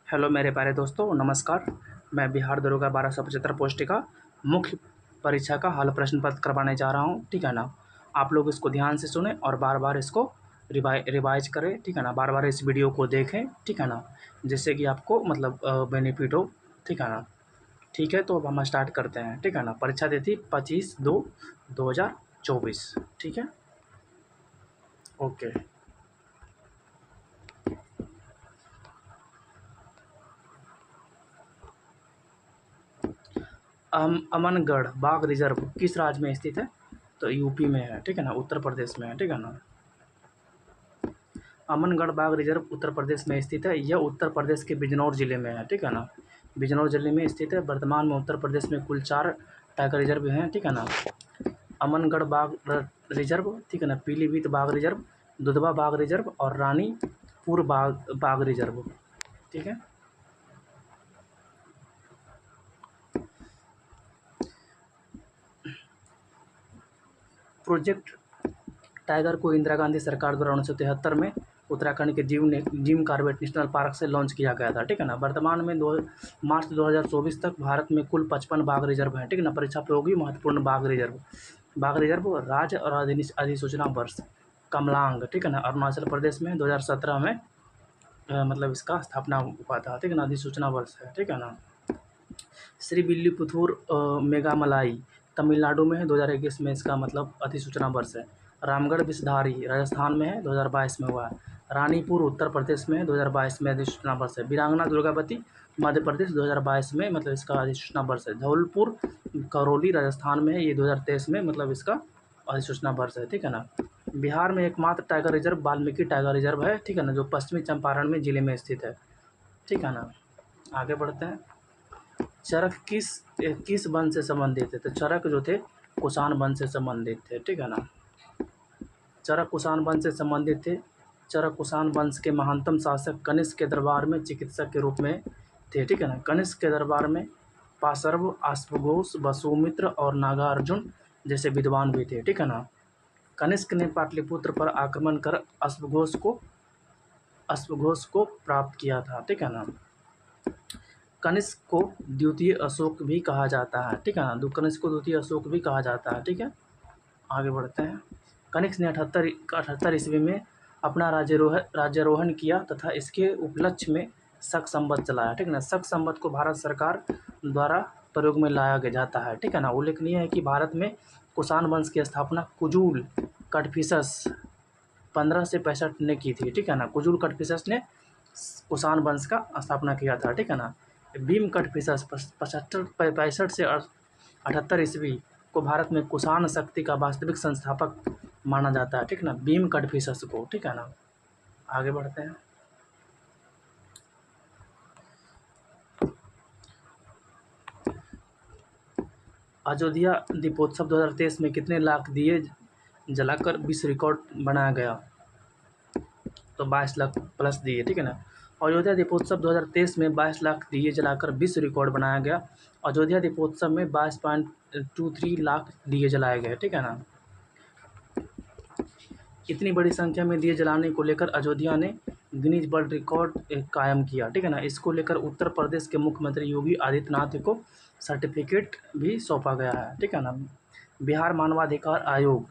Hello मेरे प्यारे दोस्तों, नमस्कार। मैं बिहार दरोगा 1275 पोस्ट का मुख्य परीक्षा का हल प्रश्न पत्र करवाने जा रहा हूँ, ठीक है ना। आप लोग इसको ध्यान से सुनें और बार बार इसको रिवाइज करें, ठीक है ना। बार बार इस वीडियो को देखें, ठीक है ना, जिससे कि आपको मतलब बेनिफिट हो, ठीक है ना। ठीक है, तो अब हम स्टार्ट करते हैं, ठीक है ना। परीक्षा तिथि 25/2/2024, ठीक है। ओके। अमनगढ़ बाघ रिजर्व किस राज्य में स्थित है? तो यूपी में है, ठीक है ना, उत्तर प्रदेश में है, ठीक है ना। अमनगढ़ बाघ रिजर्व उत्तर प्रदेश में स्थित है। यह उत्तर प्रदेश के बिजनौर जिले में है, ठीक है ना। बिजनौर जिले में स्थित है। वर्तमान में उत्तर प्रदेश में कुल 4 टाइगर रिजर्व हैं, ठीक है ना। अमनगढ़ बाघ रिजर्व, ठीक है ना, पीलीभीत बाघ रिजर्व, दुधवा बाघ रिजर्व और रानीपुर बाघ रिजर्व, ठीक है। प्रोजेक्ट टाइगर को इंदिरा गांधी सरकार द्वारा 1973 में उत्तराखंड के जिम कॉर्बेट नेशनल पार्क से लॉन्च किया गया था, ठीक है ना। वर्तमान में मार्च 2024 तक भारत में कुल 55 बाघ रिजर्व हैं, ठीक है ना। परीक्षा पे होगी महत्वपूर्ण बाघ रिजर्व राज्य और अधिसूचना वर्ष कमलांग, ठीक है ना, अरुणाचल प्रदेश में 2017 में मतलब इसका स्थापना हुआ था, ठीक है ना। अधिसूचना वर्ष है, ठीक है ना। श्री विल्लुपुथूर मेघामलाई तमिलनाडु में है, 2021 में इसका मतलब अधिसूचना वर्ष है। रामगढ़ विषधारी राजस्थान में है, 2022 में हुआ है। रानीपुर उत्तर प्रदेश में है, 2022 में अधिसूचना वर्ष है। वीरांगना दुर्गावती मध्य प्रदेश 2022 में मतलब इसका अधिसूचना वर्ष है। धौलपुर करौली राजस्थान में है, ये 2023 में मतलब इसका अधिसूचना वर्ष है, ठीक है ना। बिहार में एकमात्र tiger reserve Valmiki tiger reserve है, ठीक है ना, जो पश्चिमी चंपारण में जिले में स्थित है, ठीक है ना। आगे बढ़ते हैं। चरक किस वन से संबंधित थे? तो चरक जो थे कुषाण वन से संबंधित थे, ठीक है ना। चरक कुषाण वंश से संबंधित थे। चरक कुषाण वंश के महानतम शासक कनिष्क के दरबार में चिकित्सक के रूप में थे, ठीक है ना। कनिष्क के दरबार में पाशर्व, अश्वघोष, वसुमित्र और नागार्जुन जैसे विद्वान भी थे, ठीक है ना। कनिष्क ने पाटलिपुत्र पर आक्रमण कर अश्वघोष को प्राप्त किया था, ठीक है ना। कनिष्क को द्वितीय अशोक भी कहा जाता है, ठीक है ना। कनिष्क को द्वितीय अशोक भी कहा जाता है, ठीक है। आगे बढ़ते हैं। कनिष्क ने 78 ईस्वी में अपना राज्यारोहण किया तथा इसके उपलक्ष्य में शक संवत चलाया, ठीक है ना। शक संवत को भारत सरकार द्वारा प्रयोग में लाया जाता है, ठीक है ना। उल्लेखनीय है कि भारत में कुषाण वंश की स्थापना कुजूल कटफिसस 1565 ने की थी, ठीक है ना। कुजूल कटफिसस ने कुषाण वंश का स्थापना किया था, ठीक है ना। भीम कटफिसस 65 से 78 ईस्वी को भारत में कुषाण शक्ति का वास्तविक संस्थापक माना जाता है, ठीक है ना, भीम कटफिसस को, ठीक है ना। आगे बढ़ते हैं। अयोध्या दीपोत्सव 2023 में कितने लाख दिए जलाकर विश्व रिकॉर्ड बनाया गया? तो 22 लाख प्लस दिए, ठीक है ना। अयोध्या दीपोत्सव 2023 में 22 लाख दिए जलाकर विश्व रिकॉर्ड बनाया गया। अयोध्या दीपोत्सव में 22.23 लाख दिए जलाए गए, ठीक है ना। इतनी बड़ी संख्या में दिए जलाने को लेकर अयोध्या ने गिनीज वर्ल्ड रिकॉर्ड कायम किया, ठीक है ना। इसको लेकर उत्तर प्रदेश के मुख्यमंत्री योगी आदित्यनाथ को सर्टिफिकेट भी सौंपा गया है, ठीक है ना। बिहार मानवाधिकार आयोग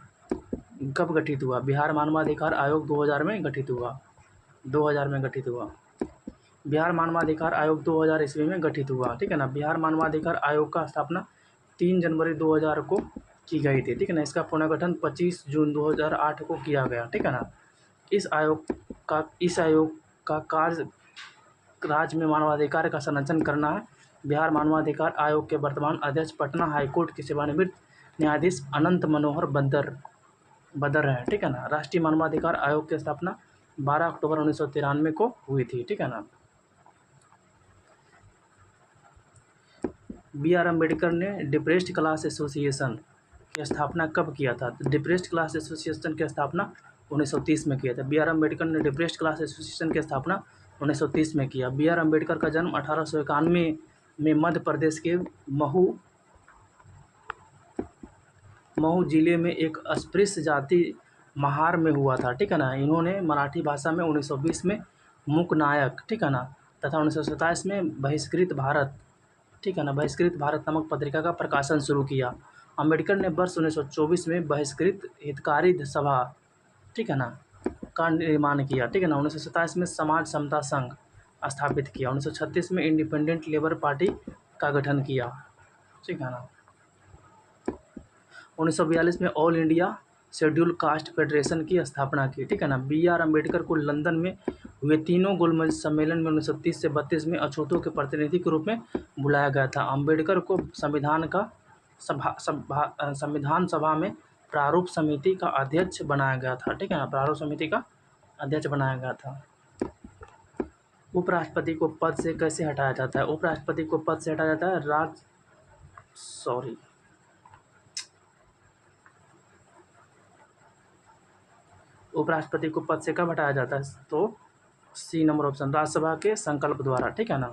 कब गठित हुआ? बिहार मानवाधिकार आयोग 2000 में गठित हुआ। 2000 में गठित हुआ। बिहार मानवाधिकार आयोग 2000 ईस्वी में गठित हुआ, ठीक है ना। बिहार मानवाधिकार आयोग का स्थापना 3 जनवरी 2000 को की गई थी, ठीक है ना। इसका पुनर्गठन 25 जून 2008 को किया गया, ठीक है ना। इस आयोग का कार्य राज्य में मानवाधिकार का संरक्षण करना है। बिहार मानवाधिकार आयोग के वर्तमान अध्यक्ष पटना हाईकोर्ट के सेवानिवृत्त न्यायाधीश अनंत मनोहर बदर है, ठीक है ना। राष्ट्रीय मानवाधिकार आयोग की स्थापना 12 अक्टूबर 1993 को हुई थी, ठीक है ना। B.R. अम्बेडकर ने डिप्रेस्ड क्लास एसोसिएशन की स्थापना कब किया था? डिप्रेस्ड क्लास एसोसिएशन की स्थापना 1930 में किया था। B.R. अम्बेडकर ने डिप्रेस्ड क्लास एसोसिएशन की स्थापना 1930 में किया। B.R. अम्बेडकर का जन्म 1891 में मध्य प्रदेश के महू जिले में एक अस्पृश्य जाति महार में हुआ था, ठीक है ना। इन्होंने मराठी भाषा में 1920 में मूक नायक, ठीक है ना, तथा 1927 में बहिष्कृत भारत, ठीक है ना, बहिष्कृत भारत नामक पत्रिका का प्रकाशन शुरू किया। अम्बेडकर ने वर्ष 1924 में बहिष्कृत हितकारी सभा, ठीक है ना, का निर्माण किया। ठीक है ना, 1927 में समाज समता संघ स्थापित किया। 1936 में इंडिपेंडेंट लेबर पार्टी का गठन किया। ठीक है ना, 1942 में all India schedule caste federation की स्थापना की। ठीक है ना, B.R. अम्बेडकर को लंदन में हुए तीनों गोलमेज सम्मेलन में 1930 से 32 में अछूतों के प्रतिनिधि के रूप में बुलाया गया था। अम्बेडकर को संविधान सभा में प्रारूप समिति का अध्यक्ष बनाया गया था। ठीक है ना, प्रारूप समिति का अध्यक्ष बनाया गया था। उपराष्ट्रपति को पद से कैसे हटाया जाता है? उपराष्ट्रपति को पद से हटाया जाता है उपराष्ट्रपति को पद से कब हटाया जाता है? तो सी नंबर ऑप्शन, राज्यसभा के संकल्प द्वारा। ठीक है ना,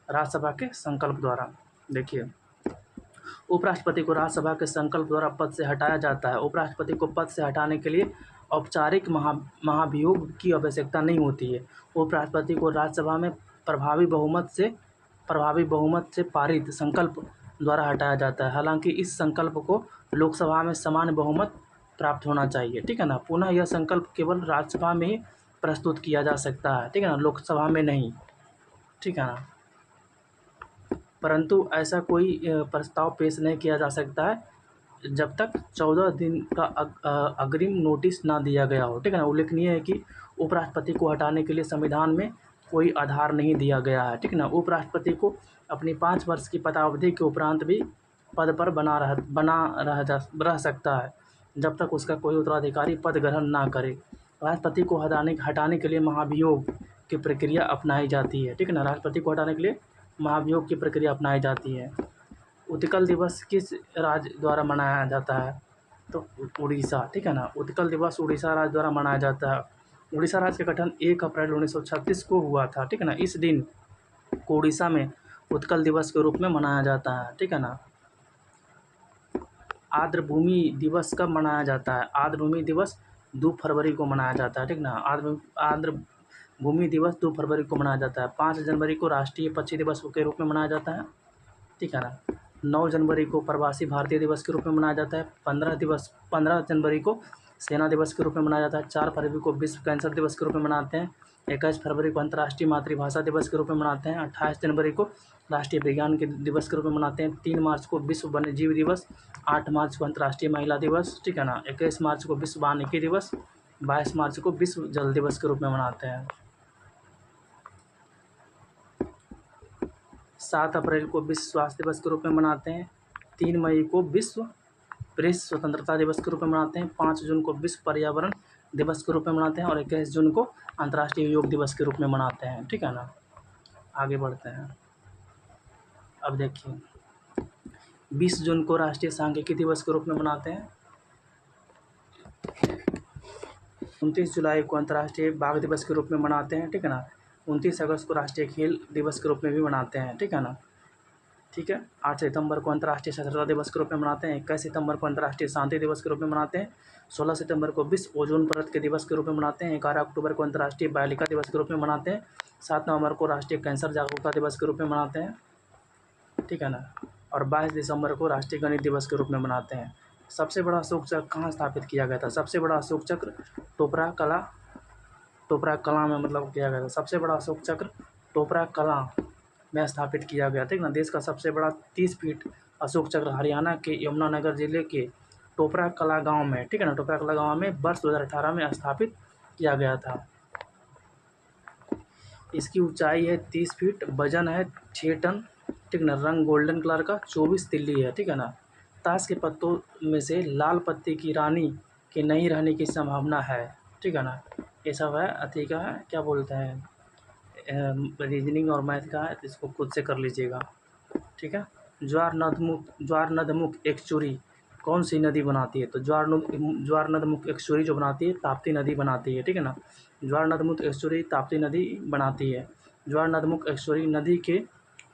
राज्यसभा के संकल्प द्वारा। देखिए, उपराष्ट्रपति को राज्यसभा के संकल्प द्वारा पद से हटाया जाता है। उपराष्ट्रपति को पद से हटाने के लिए औपचारिक महाभियोग की आवश्यकता नहीं होती है। उपराष्ट्रपति को राज्यसभा में प्रभावी बहुमत से पारित संकल्प द्वारा हटाया जाता है। हालांकि इस संकल्प को लोकसभा में सामान्य बहुमत प्राप्त होना चाहिए। ठीक है ना, पुनः यह संकल्प केवल राज्यसभा में ही प्रस्तुत किया जा सकता है। ठीक है ना, लोकसभा में नहीं। ठीक है ना, परंतु ऐसा कोई प्रस्ताव पेश नहीं किया जा सकता है जब तक 14 दिन का अग्रिम नोटिस ना दिया गया हो। ठीक है ना, उल्लेखनीय है कि उपराष्ट्रपति को हटाने के लिए संविधान में कोई आधार नहीं दिया गया है। ठीक है ना, उपराष्ट्रपति को अपनी 5 वर्ष की पदावधि के उपरांत भी पद पर रह सकता है जब तक उसका कोई उत्तराधिकारी पद ग्रहण ना करे। राष्ट्रपति को हटाने के लिए महाभियोग की प्रक्रिया अपनाई जाती है। ठीक है ना, राष्ट्रपति को हटाने के लिए महाभियोग की प्रक्रिया अपनाई जाती है। उत्कल दिवस किस राज्य द्वारा मनाया जाता है? तो उड़ीसा। ठीक है ना, उत्कल दिवस उड़ीसा राज्य द्वारा मनाया जाता है। उड़ीसा राज्य का गठन 1 अप्रैल 1936 को हुआ था। ठीक है ना, इस दिन को उड़ीसा में उत्कल दिवस के रूप में मनाया जाता है। ठीक है ना, आर्द्रभूमि दिवस कब मनाया जाता है? आर्द्रभूमि दिवस 2 फरवरी को मनाया जाता है। ठीक ना, आर्द्रभूमि दिवस 2 फरवरी को मनाया जाता है। 5 जनवरी को राष्ट्रीय पक्षी दिवस के रूप में मनाया जाता है। ठीक है ना, 9 जनवरी को प्रवासी भारतीय दिवस के रूप में मनाया जाता है। 15 जनवरी को सेना दिवस के रूप में मनाया जाता है। 4 फरवरी को विश्व कैंसर दिवस के रूप में मनाते हैं। 21 फरवरी को अंतर्राष्ट्रीय मातृभाषा दिवस के रूप में मनाते हैं। 28 जनवरी को राष्ट्रीय विज्ञान के दिवस के रूप में मनाते हैं। 3 मार्च को विश्व वन्यजीव दिवस। 8 मार्च को अंतर्राष्ट्रीय महिला दिवस। ठीक है ना, 21 मार्च को विश्व वानिकी दिवस। 22 मार्च को विश्व जल दिवस के रूप में मनाते हैं। 7 अप्रैल को विश्व स्वास्थ्य दिवस के रूप में मनाते हैं। 3 मई को विश्व प्रेस स्वतंत्रता दिवस के रूप में मनाते हैं। 5 जून को विश्व पर्यावरण दिवस के रूप में मनाते हैं और 21 जून को अंतर्राष्ट्रीय योग दिवस के रूप में मनाते हैं। ठीक है ना, आगे बढ़ते हैं। अब देखिए, 20 जून को राष्ट्रीय सांख्यिकी दिवस के रूप में मनाते हैं। 29 जुलाई को अंतर्राष्ट्रीय बाघ दिवस के रूप में मनाते हैं। ठीक है ना, 29 अगस्त को राष्ट्रीय खेल दिवस के रूप में भी मनाते हैं। ठीक है ना, ठीक है। 8 सितंबर को अंतर्राष्ट्रीय साक्षरता दिवस के रूप में मनाते हैं। 21 सितंबर को अंतर्राष्ट्रीय शांति दिवस के रूप में मनाते हैं। 16 सितंबर को विश्व ओजोन परत के दिवस के रूप में मनाते हैं। 11 अक्टूबर को अंतर्राष्ट्रीय बालिका दिवस के रूप में मनाते हैं। 7 नवंबर को राष्ट्रीय कैंसर जागरूकता दिवस के रूप में मनाते हैं। ठीक है ना, और 22 दिसंबर को राष्ट्रीय गणित दिवस के रूप में मनाते हैं। सबसे बड़ा अशोक चक्र कहाँ स्थापित किया गया था? सबसे बड़ा अशोक चक्र टोपरा कला में मतलब किया गया था। सबसे बड़ा अशोक चक्र टोपरा कला में स्थापित किया गया। ठीक ना, देश का सबसे बड़ा 30 फीट अशोक चक्र हरियाणा के यमुनानगर जिले के टोपरा कला गांव में, ठीक है ना, टोपरा कला गांव में वर्ष 2018 में स्थापित किया गया था। इसकी ऊंचाई है 30 फीट, वजन है 6 टन। ठीक ना, रंग गोल्डन कलर का, 24 तिल्ली है। ठीक है ना, ताश के पत्तों में से लाल पत्ती की रानी के नहीं रहने की संभावना है। ठीक है ना, ये सब है अति का है, क्या बोलते हैं, रीजनिंग और मैथ का है, इसको खुद से कर लीजिएगा। ठीक है, ज्वार नदमुख एक्चुरी कौन सी नदी बनाती है? तो ज्वार नदमुख एक्चुरी जो बनाती है ताप्ती नदी बनाती है। ठीक है ना, ज्वार नदमुख एक्चुरी ताप्ती नदी बनाती है। ज्वार नदमुख एक्चुरी नदी के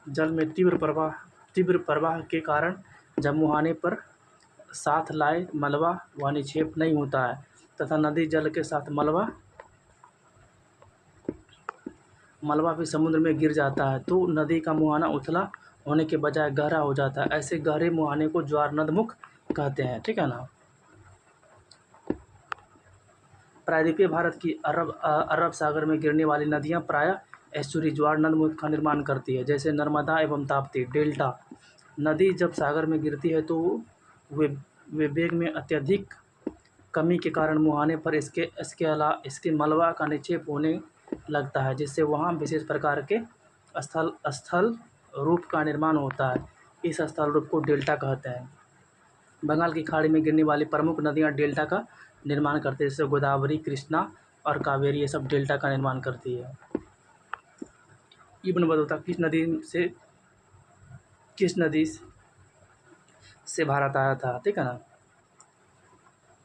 जल में तीव्र प्रवाह के कारण जब मुहाने पर साथ लाए मलबा व निक्षेप नहीं होता है तथा नदी जल के साथ मलबा मलबा भी समुद्र में गिर जाता है तो नदी का मुहाना उथला होने के बजाय गहरा हो जाता है। ऐसे गहरे मुहाने को ज्वार नदमुख कहते हैं। ठीक है ना। प्रायद्वीपीय भारत की अरब सागर में गिरने वाली नदियां प्रायः एस्चुरी ज्वार नदमुख का निर्माण करती है, जैसे नर्मदा एवं ताप्ती। डेल्टा नदी जब सागर में गिरती है तो वे वे वेग में अत्यधिक कमी के कारण मुहाने पर इसके मलबा का निक्षेप होने लगता है, जिससे वहाँ विशेष प्रकार के स्थल स्थल रूप का निर्माण होता है। इस स्थल रूप को डेल्टा कहते हैं। बंगाल की खाड़ी में गिरने वाली प्रमुख नदियाँ डेल्टा का निर्माण करती है, जैसे गोदावरी, कृष्णा और कावेरी, ये सब डेल्टा का निर्माण करती है। इब्न बतूता किस नदी से भारत आया था? ठीक है ना।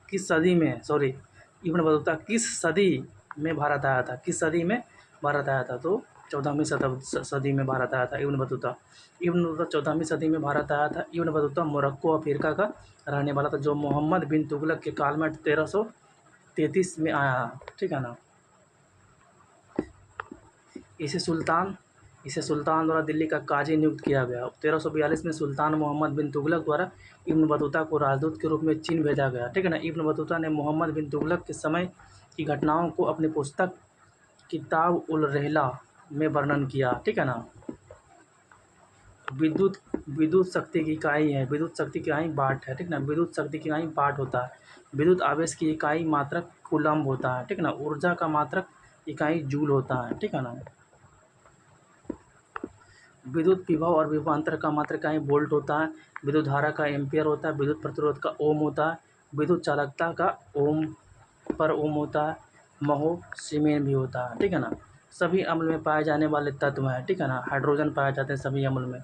किस सदी में, सॉरी, इब्न बतूता किस सदी में भारत आया था? किस सदी में भारत आया था? तो 14वीं सदी में भारत आया था इब्न बतूता। 14वीं सदी में भारत आया था। इब्न बतूता मोरक्को अफ्रीका का रहने वाला था, जो मोहम्मद बिन तुगलक के काल में 1333 में आया। ठीक है ना। इसे सुल्तान द्वारा दिल्ली का काजी नियुक्त किया गया। 1342 में सुल्तान मोहम्मद बिन तुगलक द्वारा इब्न बतूता को राजदूत के रूप में चीन भेजा गया। ठीक है ना। इब्न बतूता ने मोहम्मद बिन तुगलक के समय की घटनाओं को अपनी पुस्तक किताब उल रहला में वर्णन किया। ठीक है ना। विद्युत विद्युत शक्ति की इकाई है। विद्युत शक्ति की इकाई वाट है। ठीक है ना। विद्युत शक्ति की इकाई वाट होता है। विद्युत आवेश की इकाई मात्रक कूलम्ब होता है। ठीक है ना। ऊर्जा का मात्रक इकाई जूल होता है। ठीक है ना। विद्युत विभव और विभवांतर का मात्रक इकाई वोल्ट होता है। विद्युत धारा का एम्पियर होता है। विद्युत प्रतिरोध का ओम होता है। विद्युत चालकता का ओम पर ओम होता है। महो सीमेन भी होता है। ठीक है ना। सभी अम्ल में पाए जाने वाले तत्व हैं। ठीक है ना। हाइड्रोजन पाए जाते हैं सभी अम्ल में।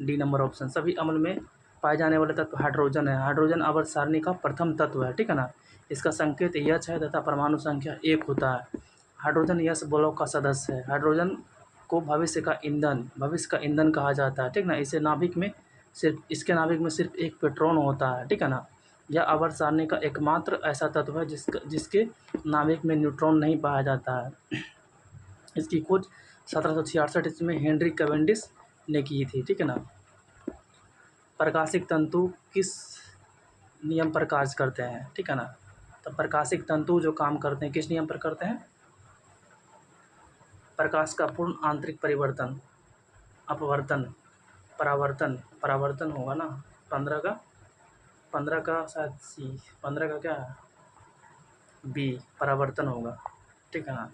डी नंबर ऑप्शन, सभी अम्ल में पाए जाने वाले तत्व हाइड्रोजन है। हाइड्रोजन आवर्त सारणी का प्रथम तत्व है। ठीक है ना। इसका संकेत यच है तथा परमाणु संख्या 1 होता है। हाइड्रोजन यस ब्लॉक का सदस्य है। हाइड्रोजन को भविष्य का ईंधन कहा जाता है। ठीक ना। इसके नाभिक में सिर्फ एक प्रोटॉन होता है। ठीक है ना। यह आवर्त सारणी का एकमात्र ऐसा तत्व है जिसके नाभिक में न्यूट्रॉन नहीं पाया जाता है। इसकी खोज 1766 ईस्वी में हेनरी कैवेंडिश ने की थी। ठीक है ना। प्रकाशिक तंतु किस नियम पर कार्य करते हैं? ठीक है ना। तो प्रकाशिक तंतु जो काम करते हैं किस नियम पर करते हैं? प्रकाश का पूर्ण आंतरिक परिवर्तन, अपवर्तन, परावर्तन होगा ना। 15 का शायद सी, 15 का क्या है, बी, परावर्तन होगा। ठीक है ना।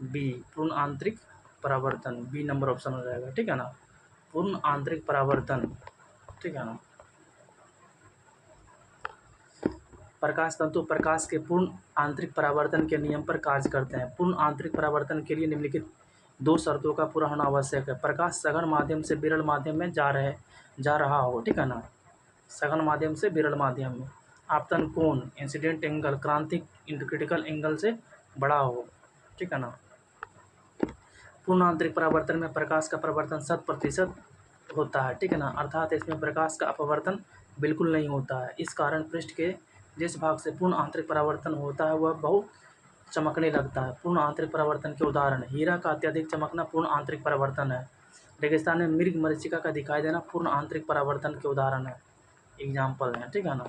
बी, पूर्ण आंतरिक परावर्तन, बी नंबर ऑप्शन हो जाएगा। ठीक है ना। पूर्ण आंतरिक परावर्तन। ठीक है ना। प्रकाश तंतु प्रकाश के पूर्ण आंतरिक परावर्तन के नियम पर कार्य करते हैं। पूर्ण आंतरिक परावर्तन के लिए निम्नलिखित 2 शर्तों का पूरा होना आवश्यक है। प्रकाश सघन माध्यम से विरल माध्यम में जा रहा हो। ठीक है ना। सघन माध्यम से विरल माध्यम में। आपतन कोण, इंसिडेंट एंगल, क्रांतिक क्रिटिकल एंगल से बड़ा हो। ठीक है ना। पूर्ण आंतरिक परावर्तन में प्रकाश का परावर्तन 100% होता है। ठीक है ना। अर्थात इसमें प्रकाश का अपवर्तन बिल्कुल नहीं होता है। इस कारण पृष्ठ के जिस भाग से पूर्ण आंतरिक परावर्तन होता है वह बहुत चमकने लगता है। पूर्ण आंतरिक परावर्तन के उदाहरण, हीरा का अत्यधिक चमकना पूर्ण आंतरिक परावर्तन है। रेगिस्तान में मृग मरीचिका का दिखाई देना पूर्ण आंतरिक परावर्तन के उदाहरण है, एग्जाम्पल है। ठीक है ना।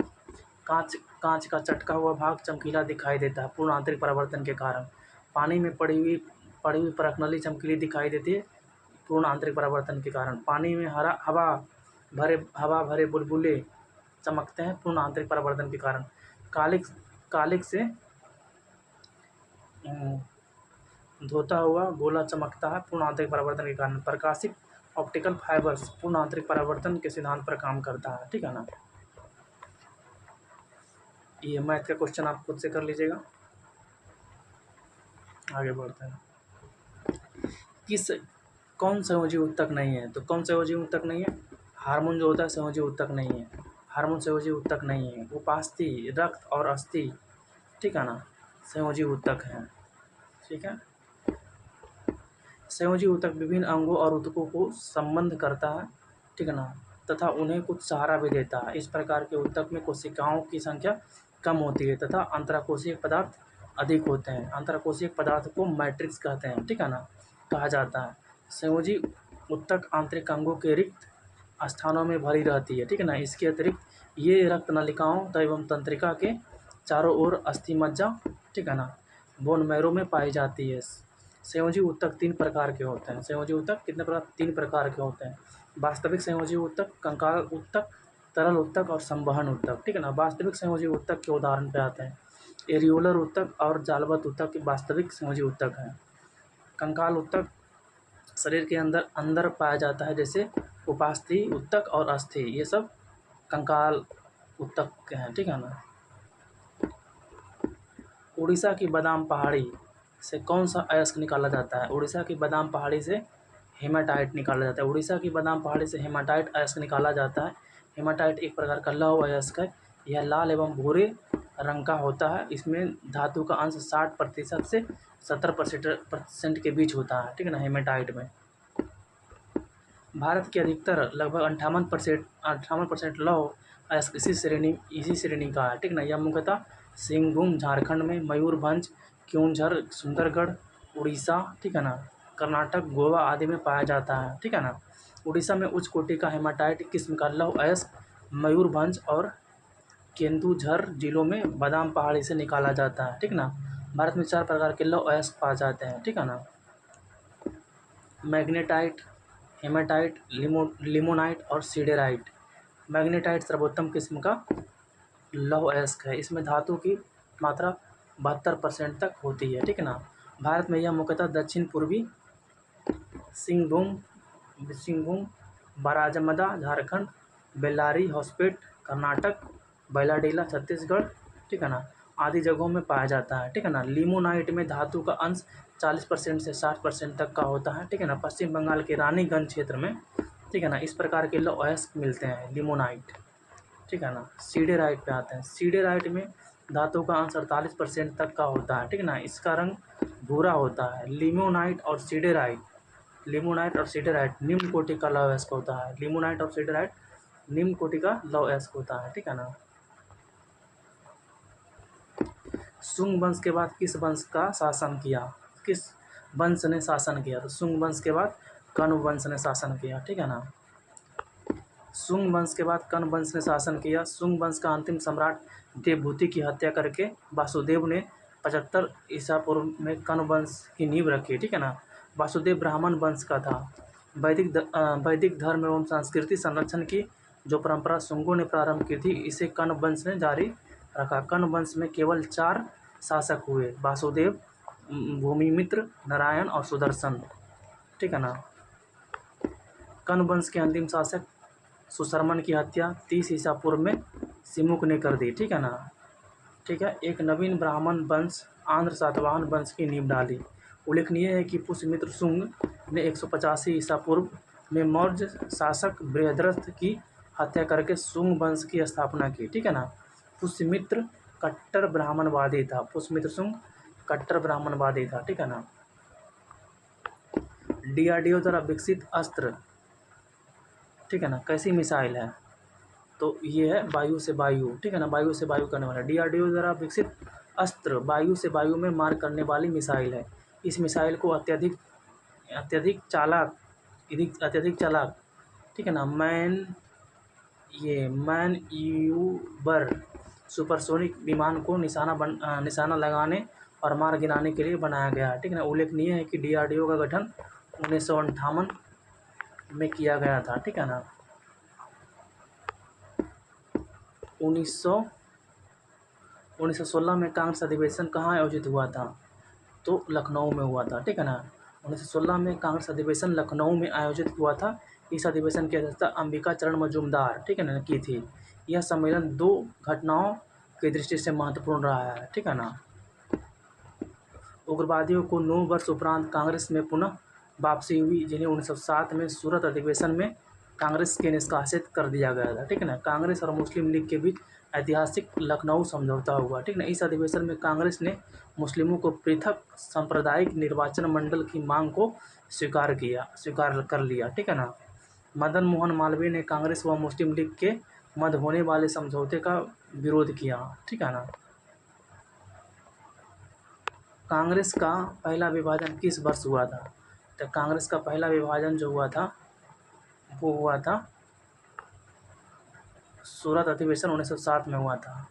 कांच का चटका हुआ भाग चमकीला दिखाई देता है पूर्ण आंतरिक परावर्तन के कारण। पानी में पड़ी हुई परखनली चमकीली दिखाई देती है पूर्ण आंतरिक परावर्तन के कारण। पानी में हवा भरे बुलबुले चमकते हैं पूर्ण आंतरिक परावर्तन के कारण। कालिक से धोता हुआ गोला चमकता है पूर्ण आंतरिक परावर्तन के कारण। प्रकाशिक ऑप्टिकल फाइबर्स पूर्ण आंतरिक परावर्तन के सिद्धांत पर काम करता है। ठीक है ना। ये मैथ का क्वेश्चन आप खुद से कर लीजिएगा। आगे बढ़ते हैं। कौन संयोजी ऊतक नहीं है? तो कौन संयोजी ऊतक नहीं है? हार्मोन जो होता है संयोजी ऊतक नहीं है। हार्मोन संयोजी ऊतक नहीं है। उपास्थि, रक्त और अस्थि, ठीक है ना, संयोजी ऊतक हैं। ठीक है। संयोजी ऊतक विभिन्न अंगों और ऊतकों को संबंध करता है। ठीक है ना, तथा उन्हें कुछ सहारा भी देता है। इस प्रकार के ऊतक में कोशिकाओं की संख्या कम होती है तथा अंतराकोशीय पदार्थ अधिक होते हैं। अंतरकोशिक पदार्थ को मैट्रिक्स कहते हैं, ठीक है ना, कहा जाता है। संयोजी ऊतक आंतरिक अंगों के रिक्त स्थानों में भरी रहती है, ठीक है ना। इसके अतिरिक्त ये रक्त नलिकाओं एवं तंत्रिका के चारों ओर अस्थिमज्जा, ठीक है ना, बोन मैरो में पाई जाती है। संयोजी ऊतक 3 प्रकार के होते हैं। संयोजी ऊतक कितने प्रकार 3 प्रकार के होते हैं। वास्तविक संयोजी ऊतक, कंकाल ऊतक, तरल ऊतक और संवहन ऊतक, ठीक है ना। वास्तविक संयोजी ऊतक के उदाहरण पे आते हैं। एरियोलर ऊतक और जालवत ऊतक वास्तविक संयोजी ऊतक हैं। कंकाल ऊतक शरीर के अंदर अंदर पाया जाता है, जैसे उपास्थि ऊतक और अस्थि, ये सब कंकाल ऊतक के हैं, ठीक है ना। उड़ीसा की बादाम पहाड़ी से कौन सा अयस्क निकाला जाता है। उड़ीसा की बादाम पहाड़ी से हेमाटाइट निकाला जाता है। उड़ीसा की बादाम पहाड़ी से हेमाटाइट अयस्क निकाला जाता है। हेमाटाइट एक प्रकार का लौह अयस्क है। यह लाल एवं भूरे रंग का होता है। इसमें धातु का अंश 60% से 70% के बीच होता है, ठीक है ना, हेमाटाइट में। भारत के अधिकतर लगभग 58% लौह अयस्क इसी श्रेणी का है, ठीक है ना। यह मुख्यतः सिंहभूम झारखंड में, मयूरभंज, क्योंझर सुंदरगढ़ उड़ीसा, ठीक है ना, कर्नाटक गोवा आदि में पाया जाता है, ठीक है ना। उड़ीसा में उच्च कोटि का हेमाटाइट किस्म का लौह अयस्क मयूरभंज और केंदुझर जिलों में बादाम पहाड़ी से निकाला जाता है, ठीक ना। भारत में 4 प्रकार के लौह अयस्क पाए जाते हैं, ठीक है ना। मैग्नेटाइट, हेमाटाइट, लिमोनाइट और सीडेराइट। मैग्नेटाइट सर्वोत्तम किस्म का लौह अयस्क है। इसमें धातु की मात्रा 72% तक होती है, ठीक है ना। भारत में यह मुख्यतः दक्षिण पूर्वी सिंहभूम, बाराजमदा झारखंड, बेल्लारी होसपेट कर्नाटक, बैलाडीला छत्तीसगढ़, ठीक है ना, आदि जगहों में पाया जाता है, ठीक है ना। लिमोनाइट में धातु का अंश 40% से 60% तक का होता है, ठीक है ना। पश्चिम बंगाल के रानीगंज क्षेत्र में, ठीक है ना, इस प्रकार के लौह अयस्क मिलते हैं, लिमोनाइट, ठीक है ना। सीडेराइट पे आते हैं। सीडेराइट में धातु का अंश 48% तक का होता है, ठीक है ना। इसका रंग भूरा होता है। लिमोनाइट और सीडेराइट निम्न कोटि का लौह अयस्क होता है। लिमोनाइट और सीडेराइट निम्न कोटि का लौह अयस्क होता है, ठीक है ना। सुंग वंश के बाद किस वंश का शासन किया। किस वंश ने शासन किया। तो सुंग वंश के बाद कण्व वंश ने शासन किया, ठीक है ना। सुंग वंश के बाद कण्व वंश ने शासन किया। सुंग वंश का अंतिम सम्राट देवभूति की हत्या करके वासुदेव ने 75 ईसा पूर्व में कण्व वंश की नींव रखी, ठीक है ना। वासुदेव ब्राह्मण वंश का था। वैदिक धर्म एवं संस्कृति संरक्षण की जो परंपरा सुंगों ने प्रारंभ की थी, इसे कण्व वंश ने जारी रखा। कण्व वंश में केवल 4 शासक हुए, वासुदेव, भूमिमित्र, नारायण और सुदर्शन, ठीक है ना। कण्व वंश के अंतिम शासक सुशर्मन की हत्या 30 ईसा पूर्व में सिमुक ने कर दी, ठीक है ना। ठीक है, एक नवीन ब्राह्मण वंश आंध्र सातवाहन वंश की नींव डाली। उल्लेखनीय है कि पुष्यमित्र शुंग ने 185 ईसा पूर्व में मौर्य शासक बृहद्रथ की हत्या करके शुंग वंश की स्थापना की, ठीक है ना। पुष्यमित्र कट्टर ब्राह्मणवादी था। पुष्यमित्र शुंग कट्टर ब्राह्मणवादी था, ठीक है ना। डीआरडीओ द्वारा विकसित अस्त्र, ठीक है ना, कैसी मिसाइल है। तो ये है वायु से वायु, ठीक है ना, वायु से वायु करने वाला। डीआरडीओ द्वारा विकसित अस्त्र वायु से वायु में मार करने वाली मिसाइल है। इस मिसाइल को अत्यधिक चालाक, ठीक है ना, मैनयूवर सुपरसोनिक विमान को निशाना लगाने और मार गिराने के लिए बनाया गया है, ठीक है ना। उल्लेखनीय है कि डीआरडीओ का गठन 1958 में किया गया था, ठीक है ना। 1916 में कांग्रेस अधिवेशन कहाँ आयोजित हुआ था। तो लखनऊ में हुआ था, ठीक है ना। 1916 में कांग्रेस अधिवेशन लखनऊ में आयोजित हुआ था। इस अधिवेशन की अध्यक्षता अंबिका चरण मजूमदार, ठीक है ना, की थी। यह सम्मेलन 2 घटनाओं की दृष्टि से महत्वपूर्ण रहा है, ठीक है ना। उग्रवादियों को 9 वर्ष उपरांत कांग्रेस में पुनः वापसी हुई, जिन्हें 1907 में सूरत अधिवेशन में कांग्रेस के निष्कासित कर दिया गया था, ठीक है ना। कांग्रेस और मुस्लिम लीग के बीच ऐतिहासिक लखनऊ समझौता हुआ, ठीक है ना। इस अधिवेशन में कांग्रेस ने मुस्लिमों को पृथक सांप्रदायिक निर्वाचन मंडल की मांग को स्वीकार कर लिया, ठीक है ना। मदन मोहन मालवीय ने कांग्रेस व मुस्लिम लीग के मध्य होने वाले समझौते का विरोध किया, ठीक है ना। कांग्रेस का पहला विभाजन किस वर्ष हुआ था? तो कांग्रेस का पहला विभाजन जो हुआ था वो हुआ था सूरत अधिवेशन 1907 में हुआ था,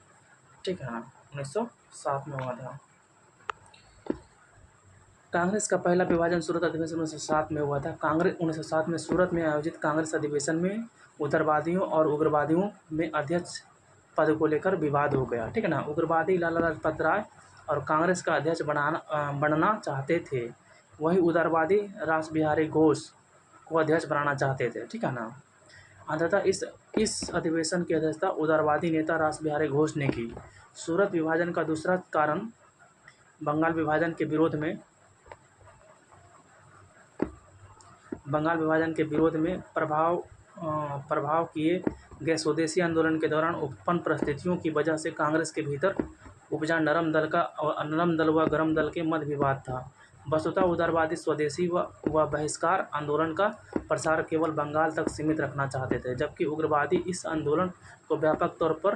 ठीक है ना, 1907 में हुआ था। कांग्रेस का पहला विभाजन सूरत अधिवेशन 1907 में हुआ था। कांग्रेस 1907 में सूरत में आयोजित कांग्रेस अधिवेशन में उग्रवादियों और उग्रवादियों में अध्यक्ष पद को लेकर विवाद हो गया, ठीक है ना। उग्रवादी लाला लाजपत राय और कांग्रेस का अध्यक्ष बनना चाहते थे, वही उदारवादी रास बिहारी घोष को अध्यक्ष बनाना चाहते थे, ठीक है ना। अंततः इस अधिवेशन की अध्यक्षता उदारवादी नेता रास बिहारी घोष ने की। सूरत विभाजन का दूसरा कारण बंगाल विभाजन के विरोध में प्रभाव किए गए स्वदेशी आंदोलन के दौरान उत्पन्न परिस्थितियों की वजह से कांग्रेस के भीतर उपजा नरम दल व गरम दल के मध्य विवाद था। वस्तुतः उदारवादी स्वदेशी व बहिष्कार आंदोलन का प्रसार केवल बंगाल तक सीमित रखना चाहते थे, जबकि उग्रवादी इस आंदोलन को व्यापक तौर पर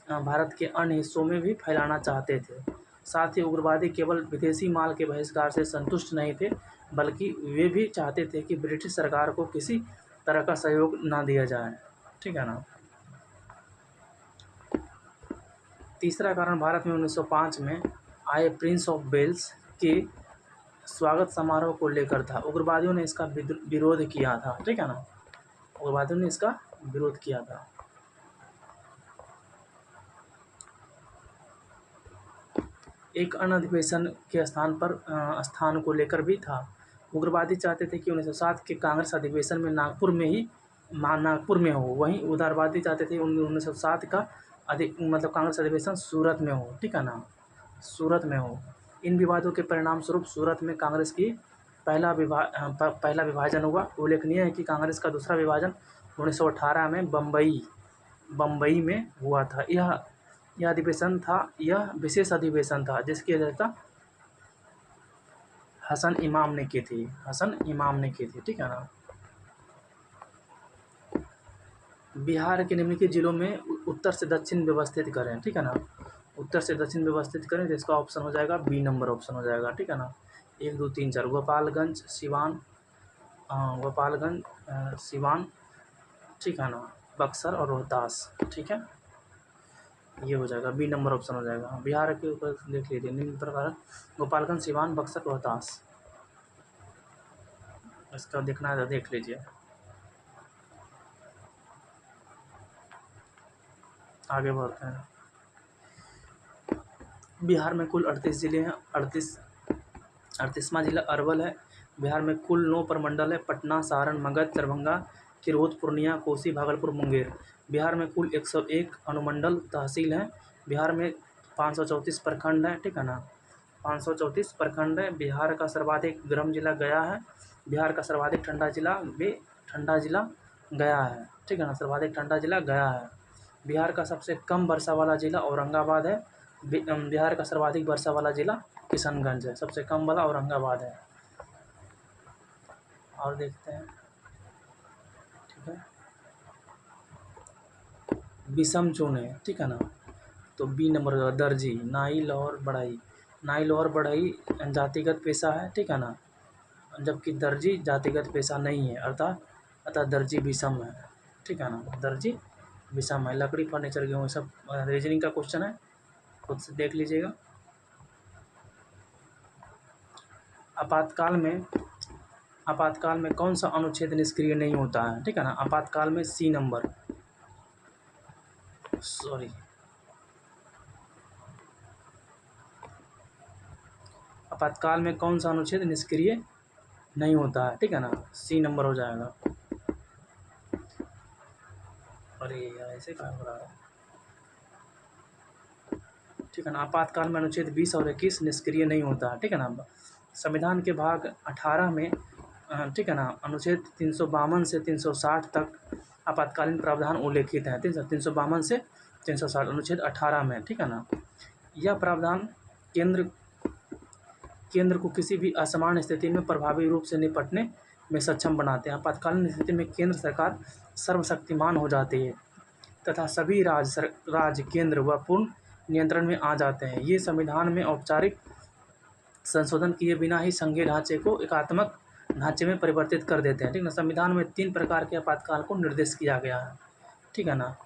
भारत के अन्य हिस्सों में भी फैलाना चाहते थे। साथ ही उग्रवादी केवल विदेशी माल के बहिष्कार से संतुष्ट नहीं थे, बल्कि वे भी चाहते थे कि ब्रिटिश सरकार को किसी तरह का सहयोग ना दिया जाए, ठीक है ना। तीसरा कारण भारत में 1905 में आए प्रिंस ऑफ वेल्स के स्वागत समारोह को लेकर था। उग्रवादियों ने इसका विरोध किया था, ठीक है ना, उग्रवादियों ने इसका विरोध किया था। एक अन्य अधिवेशन के स्थान को लेकर भी था। उग्रवादी चाहते थे कि 1907 के कांग्रेस अधिवेशन में नागपुर में हो, वहीं उदारवादी चाहते थे 1907 का कांग्रेस अधिवेशन सूरत में हो, ठीक है ना, सूरत में हो। इन विवादों के परिणाम स्वरूप सूरत में कांग्रेस की पहला विभाजन हुआ। उल्लेखनीय है कि कांग्रेस का दूसरा विभाजन 1918 में बम्बई में हुआ था। यह विशेष अधिवेशन था जिसकी अध्यक्षता हसन इमाम ने की थी, ठीक है ना। बिहार के निम्नलिखित जिलों में उत्तर से दक्षिण व्यवस्थित करें, ठीक है ना, उत्तर से दक्षिण व्यवस्थित करें, तो इसका ऑप्शन हो जाएगा बी नंबर ऑप्शन हो जाएगा, ठीक है ना। 1 2 3 4 गोपालगंज, सिवान, ठीक है ना, बक्सर और रोहतास, ठीक है, ये हो जाएगा बी नंबर ऑप्शन हो जाएगा। बिहार के ऊपर देख लीजिए निम्न प्रकार गोपालगंज, सिवान, बक्सर, रोहतास, इसका देखना है तो देख लीजिए। आगे बढ़ते हैं। बिहार में कुल 38 जिले हैं। 38वां जिला अरवल है। बिहार में कुल 9 प्रमंडल है: पटना, सारण, मगध, दरभंगा, तिरहुत, पूर्णिया, कोसी, भागलपुर, मुंगेर। बिहार में कुल 101 अनुमंडल तहसील हैं। बिहार में 534 प्रखंड हैं, ठीक है ना, 534 प्रखंड है। बिहार का सर्वाधिक गर्म जिला गया है। बिहार का सर्वाधिक ठंडा जिला गया है, ठीक है ना, सर्वाधिक ठंडा जिला गया है। बिहार का सबसे कम वर्षा वाला जिला औरंगाबाद है। बिहार का सर्वाधिक वर्षा वाला जिला किशनगंज है, सबसे कम वाला औरंगाबाद है। और देखते हैं, ठीक है, विषम चुने, ठीक है ना, तो बी नंबर का दर्जी, नाई, लोहर बढ़ई जातिगत पेशा है, ठीक है ना, जबकि दर्जी जातिगत पेशा नहीं है, अर्थात दर्जी विषम है, ठीक है ना, दर्जी विषम है। लकड़ी, फर्नीचर, गेहूँ, सब रीजनिंग का क्वेश्चन है, खुद से देख लीजिएगा। आपातकाल में कौन सा अनुच्छेद निष्क्रिय नहीं होता है, ठीक है ना, आपातकाल में सी नंबर, आपातकाल में कौन सा अनुच्छेद निष्क्रिय नहीं होता है, ठीक है ना, सी नंबर हो जाएगा। अरे यार ऐसे क्या हो रहा है, ठीक है ना, आपातकाल में अनुच्छेद 20 और 21 निष्क्रिय नहीं होता है, ठीक है ना। संविधान के भाग 18 में, ठीक है ना, अनुच्छेद 352 से 360 तक आपातकालीन प्रावधान उल्लेखित हैं। 352 से 360 अनुच्छेद 18 में, ठीक है ना। यह प्रावधान केंद्र को किसी भी असामान्य स्थिति में प्रभावी रूप से निपटने में सक्षम बनाते हैं। आपातकालीन स्थिति में केंद्र सरकार सर्वशक्तिमान हो जाती है तथा सभी राज्य केंद्र व पूर्ण नियंत्रण में आ जाते हैं। ये संविधान में औपचारिक संशोधन किए बिना ही संघीय ढांचे को एकात्मक ढांचे में परिवर्तित कर देते हैं, ठीक ना। संविधान में 3 प्रकार के आपातकाल को निर्दिष्ट किया गया है, ठीक है ना।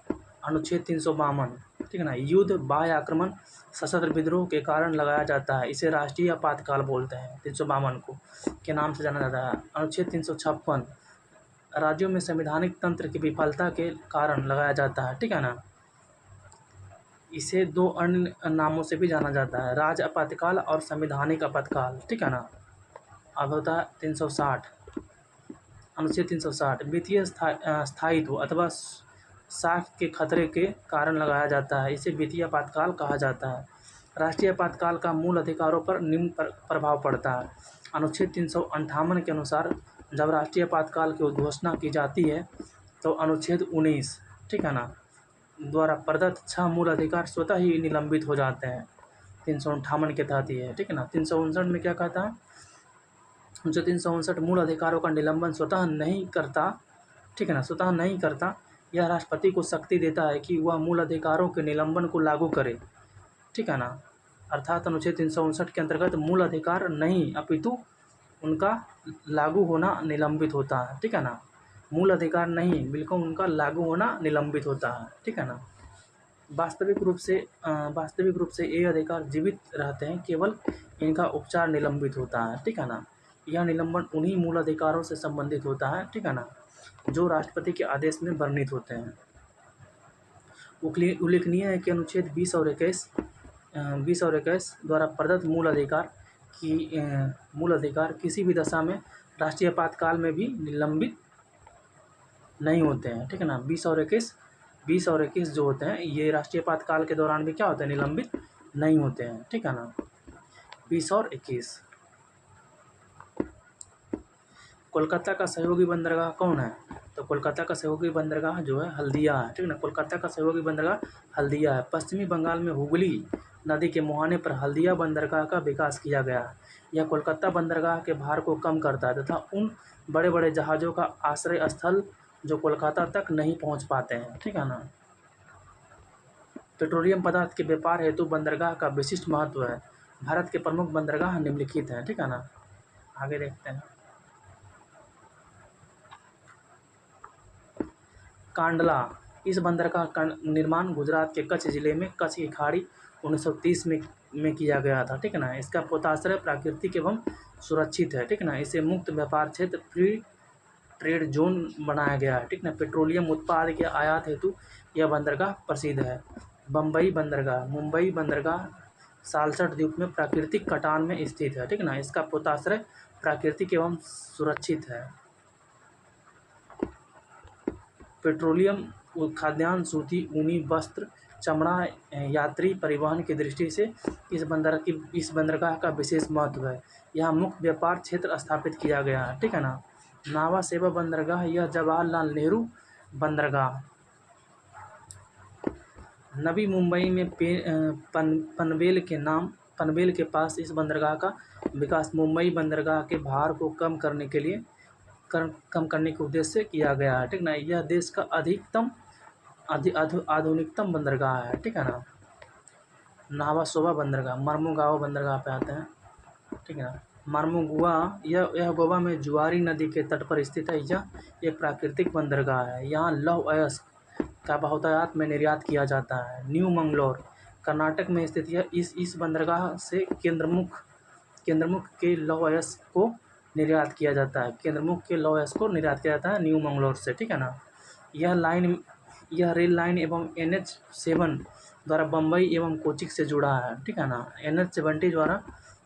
अनुच्छेद 352, ठीक है ना, युद्ध, बाह्य आक्रमण, सशस्त्र विद्रोह के कारण लगाया जाता है, इसे राष्ट्रीय आपातकाल बोलते हैं, 352 को के नाम से जाना जाता है। अनुच्छेद 356, राज्यों में संवैधानिक तंत्र की विफलता के कारण लगाया जाता है, ठीक है ना। इसे 2 अन्य नामों से भी जाना जाता है, राज्य आपातकाल और संवैधानिक आपातकाल, ठीक है ना। अब होता है 360, अनुच्छेद 360, वित्तीय स्थायित्व अथवा साख के खतरे के कारण लगाया जाता है, इसे वित्तीय आपातकाल कहा जाता है। राष्ट्रीय आपातकाल का मूल अधिकारों पर निम्न प्रभाव पड़ता है। अनुच्छेद 358 के अनुसार जब राष्ट्रीय आपातकाल की उद्घोषणा की जाती है तो अनुच्छेद 19, ठीक है ना, द्वारा प्रदत्त 6 मूल अधिकार स्वतः ही निलंबित हो जाते हैं। 358 के तहत ये है, ठीक है ना। 359 में क्या कहता है, जो 359 मूल अधिकारों का निलंबन स्वतः नहीं करता, ठीक है ना, स्वतः नहीं करता, यह राष्ट्रपति को शक्ति देता है कि वह मूल अधिकारों के निलंबन को लागू करे, ठीक है ना। अर्थात अनुच्छेद 359 के अंतर्गत मूल अधिकार नहीं अपितु उनका लागू होना निलंबित होता है, ठीक है ना। मूल अधिकार नहीं, बिल्कुल उनका लागू होना निलंबित होता है, ठीक है ना। वास्तविक रूप से ये अधिकार जीवित रहते हैं, केवल इनका उपचार निलंबित होता है, ठीक है ना। यह निलंबन उन्हीं मूल अधिकारों से संबंधित होता है, ठीक है ना, जो राष्ट्रपति के आदेश में वर्णित होते हैं। उल्लेखनीय है कि अनुच्छेद 20 और 21 द्वारा प्रदत्त मूल अधिकार किसी भी दशा में राष्ट्रीय आपातकाल में भी निलंबित नहीं होते हैं, ठीक है ना। 20 और 21 जो होते हैं ये राष्ट्रीय आपातकाल के दौरान भी क्या होते हैं, निलंबित नहीं होते हैं, ठीक है ना। 20 और 21। कोलकाता का सहयोगी बंदरगाह कौन है, तो कोलकाता का सहयोगी बंदरगाह जो है हल्दिया है, ठीक है ना। कोलकाता का सहयोगी बंदरगाह हल्दिया है। पश्चिमी बंगाल में हुगली नदी के मुहाने पर हल्दिया बंदरगाह का विकास किया गया है। यह कोलकाता बंदरगाह के भार को कम करता है तथा उन बड़े बड़े जहाज़ों का आश्रय स्थल जो कोलकाता तक नहीं पहुंच पाते हैं, ठीक है ना। पेट्रोलियम पदार्थ के व्यापार हेतु बंदरगाह का विशिष्ट महत्व है। भारत के प्रमुख बंदरगाह निम्नलिखित हैं, ठीक है ना। आगे देखते हैं। कांडला, इस बंदरगाह का निर्माण गुजरात के कच्छ जिले में कच्छ की खाड़ी 1930 में किया गया था, ठीक है ना। इसका पोताश्रय प्राकृतिक एवं सुरक्षित है, ठीक है ना। इसे मुक्त व्यापार क्षेत्र फ्री ट्रेड जोन बनाया गया है, ठीक ना। पेट्रोलियम उत्पाद के आयात हेतु यह बंदरगाह प्रसिद्ध है। मुंबई बंदरगाह सालसट द्वीप में प्राकृतिक कटान में स्थित है, ठीक ना। इसका पोताश्रय प्राकृतिक एवं सुरक्षित है। पेट्रोलियम, खाद्यान्न, सूती, ऊनी वस्त्र, चमड़ा, यात्री परिवहन की दृष्टि से इस बंदरगाह का विशेष महत्व है। यहाँ मुक्त व्यापार क्षेत्र स्थापित किया गया है, ठीक है ना। नावा सेवा बंदरगाह, यह जवाहरलाल नेहरू बंदरगाह नवी मुंबई में पनवेल के पास इस बंदरगाह का विकास मुंबई बंदरगाह के भार को कम करने के उद्देश्य से किया गया है, ठीक ना। यह देश का आधुनिकतम बंदरगाह है, ठीक है ना। नावा सोबा बंदरगाह मर्मुगाओ बंदरगाह पे आते हैं, ठीक है ना। मर्मुगुआ, यह गोवा में जुआरी नदी के तट पर स्थित है। यह एक प्राकृतिक बंदरगाह है। यहाँ लौह अयस्क का बहुतायत में निर्यात किया जाता है। न्यू मंगलोर, कर्नाटक में स्थित यह इस बंदरगाह से केंद्रमुख के लौह अयस्क को निर्यात किया जाता है। न्यू मंगलोर से, ठीक है ना। यह रेल लाइन एवं NH7 द्वारा बम्बई एवं कोचीन से जुड़ा है, ठीक है ना। NH70 द्वारा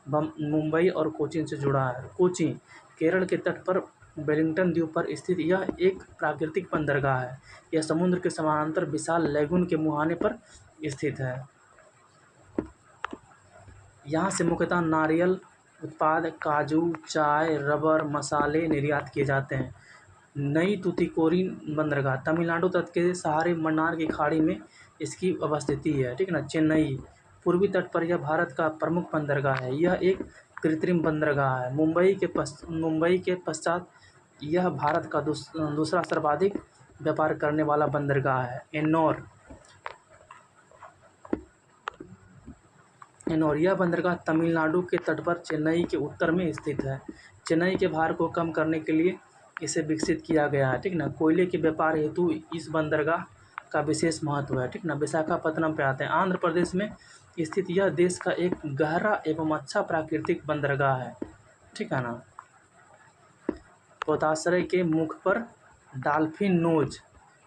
मुंबई और कोचीन से जुड़ा है। कोची, केरल के तट पर वेलिंगटन द्वीप पर स्थित यह एक प्राकृतिक बंदरगाह है। यह समुद्र के समानांतर विशाल लैगून के मुहाने पर स्थित है। यहाँ से मुख्यतः नारियल उत्पाद, काजू, चाय, रबर, मसाले निर्यात किए जाते हैं। नई तुतिकोरिन बंदरगाह, तमिलनाडु तट के सहारे मन्नार की खाड़ी में इसकी अवस्थिति है, ठीक है ना। चेन्नई, पूर्वी तट पर यह भारत का प्रमुख बंदरगाह है। यह एक कृत्रिम बंदरगाह है। मुंबई के पश्चात यह भारत का दूसरा सर्वाधिक व्यापार करने वाला बंदरगाह है। एनोरिया बंदरगाह तमिलनाडु के तट पर चेन्नई के उत्तर में स्थित है। चेन्नई के भार को कम करने के लिए इसे विकसित किया गया है, ठीक ना। कोयले के व्यापार हेतु इस बंदरगाह का विशेष महत्व है, ठीक ना। विशाखापत्तनम पे आते हैं। आंध्र प्रदेश में स्थित यह देश का एक गहरा एवं अच्छा प्राकृतिक बंदरगाह है, ठीक है ना। पोताश्रय के मुख पर डॉल्फिन नोज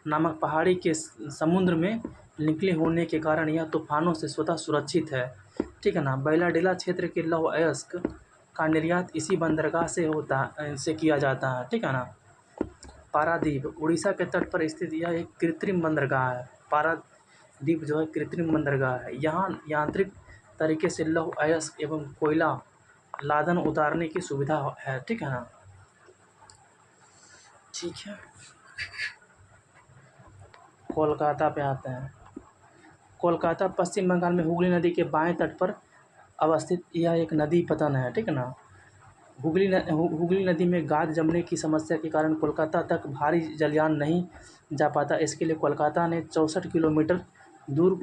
नामक पहाड़ी के समुद्र में निकले होने के कारण यह तूफानों से स्वतः सुरक्षित है, ठीक है ना। बैलाडेला क्षेत्र के लौह अयस्क का निर्यात इसी बंदरगाह से किया जाता है, ठीक है ना। पारादीप उड़ीसा के तट पर स्थित यह एक कृत्रिम बंदरगाह है। पारादीप जो है कृत्रिम बंदरगाह है। यहाँ यांत्रिक तरीके से लौह अयस्क एवं कोयला लादन उतारने की सुविधा है, ठीक है ना। ठीक है, कोलकाता पे आते हैं। कोलकाता पश्चिम बंगाल में हुगली नदी के बाएं तट पर अवस्थित यह एक नदी पतन है, ठीक है ना। हुगली नदी में गाद जमने की समस्या के कारण कोलकाता तक भारी जलयान नहीं जा पाता। इसके लिए कोलकाता ने 64 किलोमीटर दूर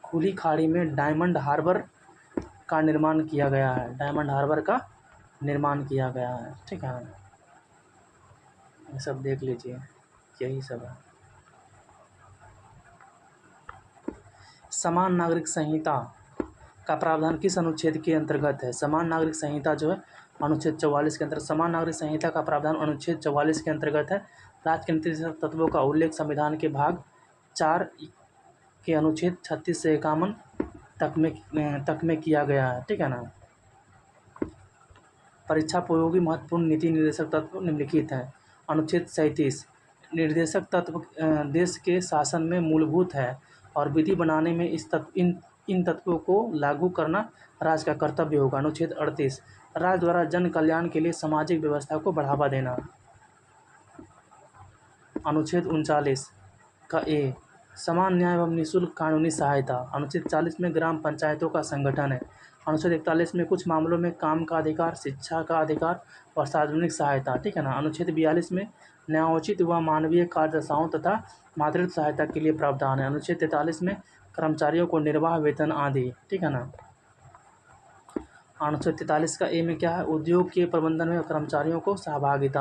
खुली खाड़ी में डायमंड हार्बर का निर्माण किया गया है। डायमंड हार्बर का निर्माण किया गया है, ठीक है। ये सब देख लीजिए, यही सब है। समान नागरिक संहिता का प्रावधान किस अनुच्छेद के अंतर्गत है? समान नागरिक संहिता जो है अनुच्छेद 44 के अंतर्गत। समान नागरिक संहिता का प्रावधान अनुच्छेद 44 के अंतर्गत है। राज्य के नीति तत्वों का उल्लेख संविधान के भाग 4 के अनुच्छेद 36 से 51 तक में किया गया है, ठीक है ना। परीक्षापयोगी महत्वपूर्ण नीति निर्देशक तत्व निम्नलिखित हैं। अनुच्छेद 37 निर्देशक तत्व देश के शासन में मूलभूत है और विधि बनाने में इन तत्वों को लागू करना राज्य का कर्तव्य होगा। अनुच्छेद 38 राज्य द्वारा जन कल्याण के लिए सामाजिक व्यवस्था को बढ़ावा देना। अनुच्छेद 39 का ए समान न्याय एवं निःशुल्क कानूनी सहायता। अनुच्छेद 40 में ग्राम पंचायतों का संगठन है। अनुच्छेद 41 में कुछ मामलों में काम का अधिकार, शिक्षा का अधिकार और सार्वजनिक सहायता, ठीक है ना। अनुच्छेद 42 में न्यायोचित व मानवीय कार्यदशाओं तथा मातृत्व सहायता के लिए प्रावधान है। अनुच्छेद 43 में कर्मचारियों को निर्वाह वेतन आदि, ठीक है ना। अनुच्छेद 43 का ए में क्या है? उद्योग के प्रबंधन में कर्मचारियों को सहभागिता।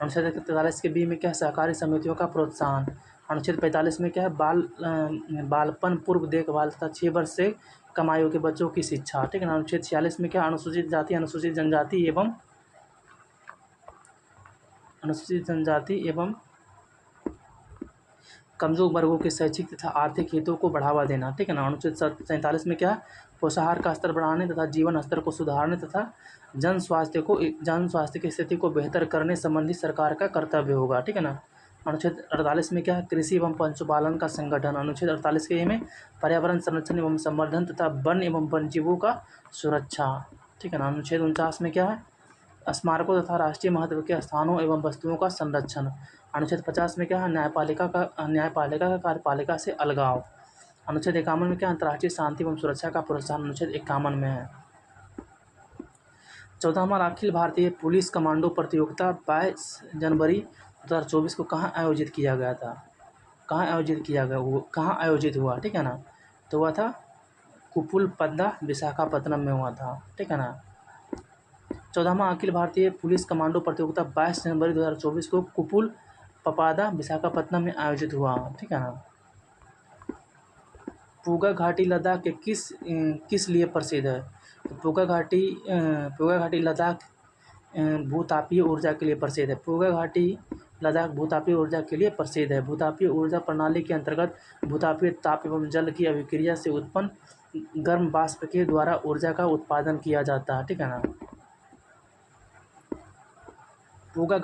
अनुच्छेद 43 के बी में क्या है? सहकारी समितियों का प्रोत्साहन। अनुच्छेद 45 में क्या है? बालपन पूर्व देखभाल तथा 6 वर्ष से कम आयु के बच्चों की शिक्षा, ठीक है ना। अनुच्छेद 46 में क्या? अनुसूचित जाति जनजाति एवं कमजोर वर्गों के शैक्षिक तथा आर्थिक हितों को बढ़ावा देना, ठीक है ना। अनुच्छेद 47 में क्या है? पोषाहार का स्तर बढ़ाने तथा जीवन स्तर को सुधारने तथा जन स्वास्थ्य की स्थिति को बेहतर करने संबंधी सरकार का कर्तव्य होगा, ठीक है ना। अनुच्छेद 48 में क्या है? कृषि एवं पशुपालन का संगठन। अनुच्छेद 48 के ए में पर्यावरण संरक्षण एवं संवर्धन तथा वन एवं वन्यजीवों का सुरक्षा, ठीक है ना। अनुच्छेद 49 में क्या है? स्मारकों तथा राष्ट्रीय महत्व के स्थानों एवं वस्तुओं का संरक्षण। अनुच्छेद 50 में क्या है? न्यायपालिका का कार्यपालिका से अलगाव। अनुच्छेद 51 में क्या? अंतर्राष्ट्रीय शांति एवं सुरक्षा का प्रोत्साहन। अनुच्छेद 51 में है। 14वां अखिल भारतीय पुलिस कमांडो प्रतियोगिता 22 जनवरी 2024 को कहाँ आयोजित किया गया था? वो कहाँ आयोजित हुआ, ठीक है ना। तो हुआ था कुपुलपद्दा विशाखापत्तनम में हुआ था, ठीक है ना। 14वां अखिल भारतीय पुलिस कमांडो प्रतियोगिता 22 जनवरी 2024 को कुपुलपद्दा विशाखापत्तनम में आयोजित हुआ, ठीक है ना। पूगा घाटी लद्दाख के किस लिए प्रसिद्ध है? तो पूगा घाटी लद्दाख भूतापीय ऊर्जा के लिए प्रसिद्ध है। पूगा घाटी लद्दाख भूतापीय ऊर्जा के लिए प्रसिद्ध है। भूतापीय ऊर्जा प्रणाली के अंतर्गत भूतापीय ताप एवं जल की अभिक्रिया से उत्पन्न गर्म वाष्प के द्वारा ऊर्जा का उत्पादन किया जाता है, ठीक है ना। पूगा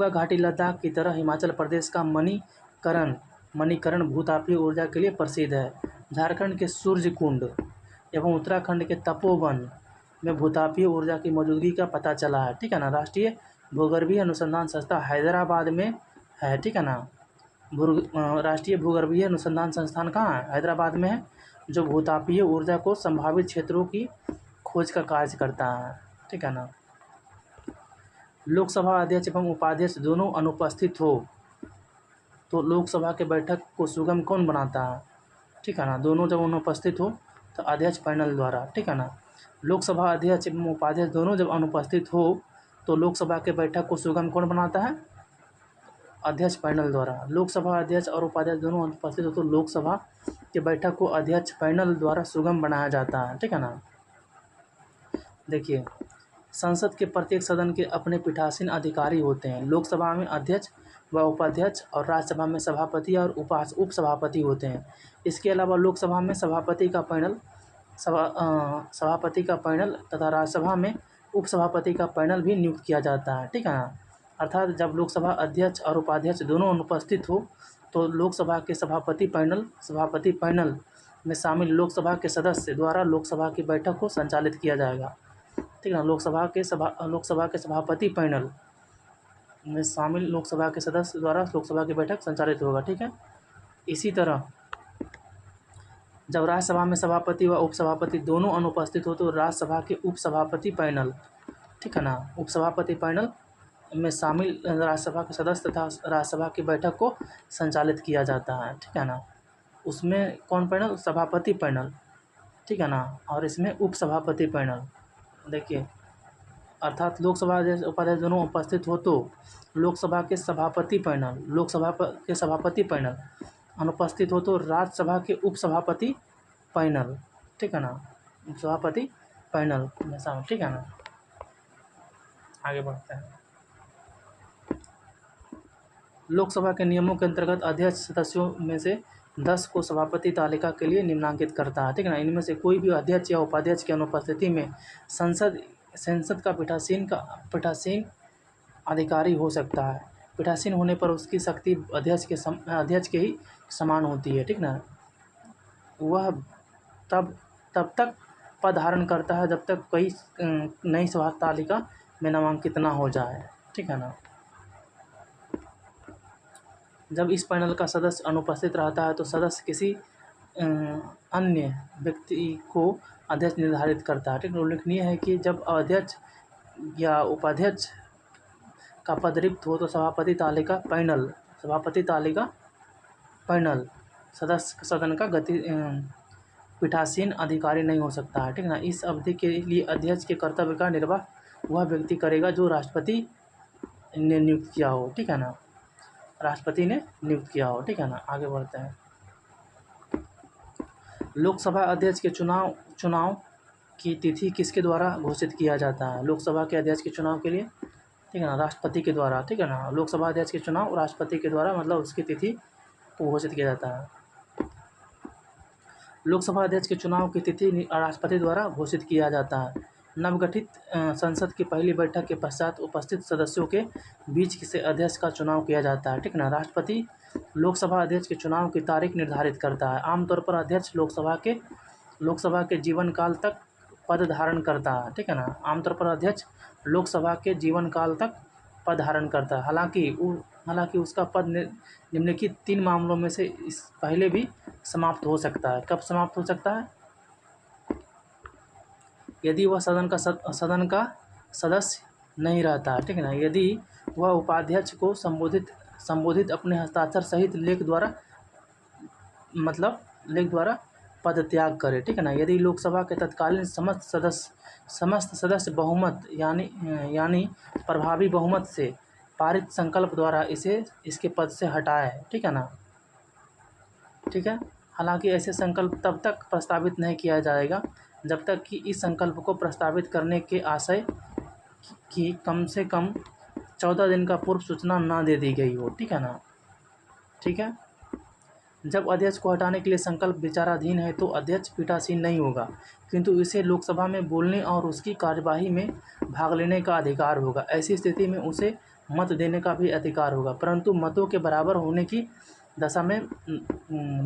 घाटी लद्दाख की तरह हिमाचल प्रदेश का मणिकरण भूतापीय ऊर्जा के लिए प्रसिद्ध है। झारखंड के सूर्यकुंड एवं उत्तराखंड के तपोवन में भूतापीय ऊर्जा की मौजूदगी का पता चला है, ठीक है ना। राष्ट्रीय भूगर्भीय अनुसंधान संस्था हैदराबाद में है, ठीक है ना। राष्ट्रीय भूगर्भीय अनुसंधान संस्थान कहाँ है? हैदराबाद में है, जो भूतापीय ऊर्जा को संभावित क्षेत्रों की खोज का कार्य करता है, ठीक है ना। लोकसभा अध्यक्ष एवं उपाध्यक्ष दोनों अनुपस्थित हो तो लोकसभा के बैठक को सुगम कौन बनाता है? ठीक है ना। दोनों जब अनुपस्थित हो तो अध्यक्ष पैनल द्वारा, ठीक है ना। लोकसभा अध्यक्ष एवं उपाध्यक्ष दोनों जब अनुपस्थित हो तो लोकसभा के बैठक को सुगम कौन बनाता है? अध्यक्ष पैनल द्वारा। लोकसभा अध्यक्ष और उपाध्यक्ष दोनों अनुपस्थित हो तो लोकसभा की बैठक को अध्यक्ष पैनल द्वारा सुगम बनाया जाता है, ठीक है ना। देखिए, संसद के प्रत्येक सदन के अपने पीठासीन अधिकारी होते हैं। लोकसभा में अध्यक्ष व उपाध्यक्ष और राज्यसभा में सभापति और उपसभापति होते हैं। इसके अलावा लोकसभा में सभापति का पैनल तथा राज्यसभा में उपसभापति का पैनल भी नियुक्त किया जाता है, ठीक है ना। अर्थात जब लोकसभा अध्यक्ष और उपाध्यक्ष दोनों अनुपस्थित हो तो लोकसभा के सभापति पैनल में शामिल लोकसभा के सदस्य द्वारा लोकसभा की बैठक को संचालित किया जाएगा, ठीक है ना। लोकसभा के सभापति पैनल में शामिल लोकसभा के सदस्य द्वारा लोकसभा की बैठक संचालित होगा, ठीक है। इसी तरह जब राज्यसभा में सभापति व उपसभापति दोनों अनुपस्थित हो तो राज्यसभा के उपसभापति पैनल, ठीक है ना, उपसभापति पैनल में शामिल राज्यसभा के सदस्य तथा राज्यसभा की बैठक को संचालित किया जाता है, ठीक है ना। उसमें कौन पैनल? सभापति पैनल, ठीक है ना। और इसमें उपसभापति पैनल। देखिए, अर्थात लोकसभा अध्यक्ष उपाध्यक्ष दोनों उपस्थित हो तो लोकसभा के सभापति पैनल अनुपस्थित हो तो राज्यसभा के उपसभापति पैनल, ठीक है ना, उपसभापति पैनल में शामिल, ठीक है ना। आगे बढ़ते हैं। लोकसभा के नियमों के अंतर्गत अध्यक्ष सदस्यों में से 10 को सभापति तालिका के लिए निम्नांकित करता है, ठीक है ना। इनमें से कोई भी अध्यक्ष या उपाध्यक्ष की अनुपस्थिति में संसद का पीठासीन अधिकारी हो सकता है। पीठासीन होने पर उसकी शक्ति अध्यक्ष के ही समान होती है, ठीक ना। वह तब तक पद धारण करता है जब तक कोई नई सभा तालिका में नामांकित ना हो जाए, ठीक है ना। जब इस पैनल का सदस्य अनुपस्थित रहता है तो सदस्य किसी अन्य व्यक्ति को अध्यक्ष निर्धारित करता है, ठीक है। उल्लेखनीय है कि जब अध्यक्ष या उपाध्यक्ष का पद रिक्त हो तो सभापति तालिका पैनल सदस्य सदन का पीठासीन अधिकारी नहीं हो सकता है, ठीक है ना। इस अवधि के लिए अध्यक्ष के कर्तव्य का निर्वाह वह व्यक्ति करेगा जो राष्ट्रपति ने नियुक्त किया हो, ठीक है ना, राष्ट्रपति ने नियुक्त किया हो, ठीक है ना। आगे बढ़ते हैं। लोकसभा अध्यक्ष के चुनाव की तिथि किसके द्वारा घोषित किया जाता है? लोकसभा के अध्यक्ष के चुनाव के लिए, ठीक है ना, राष्ट्रपति के द्वारा, ठीक है ना। लोकसभा अध्यक्ष के चुनाव राष्ट्रपति के द्वारा मतलब उसकी तिथि को घोषित किया जाता है। लोकसभा अध्यक्ष के चुनाव की तिथि राष्ट्रपति द्वारा घोषित किया जाता है। नवगठित संसद की पहली बैठक के पश्चात उपस्थित सदस्यों के बीच से अध्यक्ष का चुनाव किया जाता है, ठीक है ना। राष्ट्रपति लोकसभा अध्यक्ष के चुनाव की तारीख निर्धारित करता है। आमतौर पर अध्यक्ष लोकसभा के जीवन काल तक पद धारण करता है, ठीक है ना। आमतौर पर अध्यक्ष लोकसभा के जीवन काल तक पद धारण करता है। हालांकि उसका पद निम्नलिखित 3 मामलों में से इस पहले भी समाप्त हो सकता है। कब समाप्त हो सकता है? यदि वह सदन का सदस्य नहीं रहता है, ठीक है ना। यदि वह उपाध्यक्ष को संबोधित अपने हस्ताक्षर सहित लेख द्वारा पद त्याग करे, ठीक है ना। यदि लोकसभा के तत्कालीन समस्त सदस्य बहुमत यानी प्रभावी बहुमत से पारित संकल्प द्वारा इसके पद से हटाए, ठीक है ना, ठीक है। हालांकि ऐसे संकल्प तब तक प्रस्तावित नहीं किया जाएगा जब तक कि इस संकल्प को प्रस्तावित करने के आशय की कम से कम 14 दिन का पूर्व सूचना ना दे दी गई हो, ठीक है ना, ठीक है। जब अध्यक्ष को हटाने के लिए संकल्प विचाराधीन है तो अध्यक्ष पीठासीन नहीं होगा, किंतु इसे लोकसभा में बोलने और उसकी कार्यवाही में भाग लेने का अधिकार होगा। ऐसी स्थिति में उसे मत देने का भी अधिकार होगा, परंतु मतों के बराबर होने की दशा में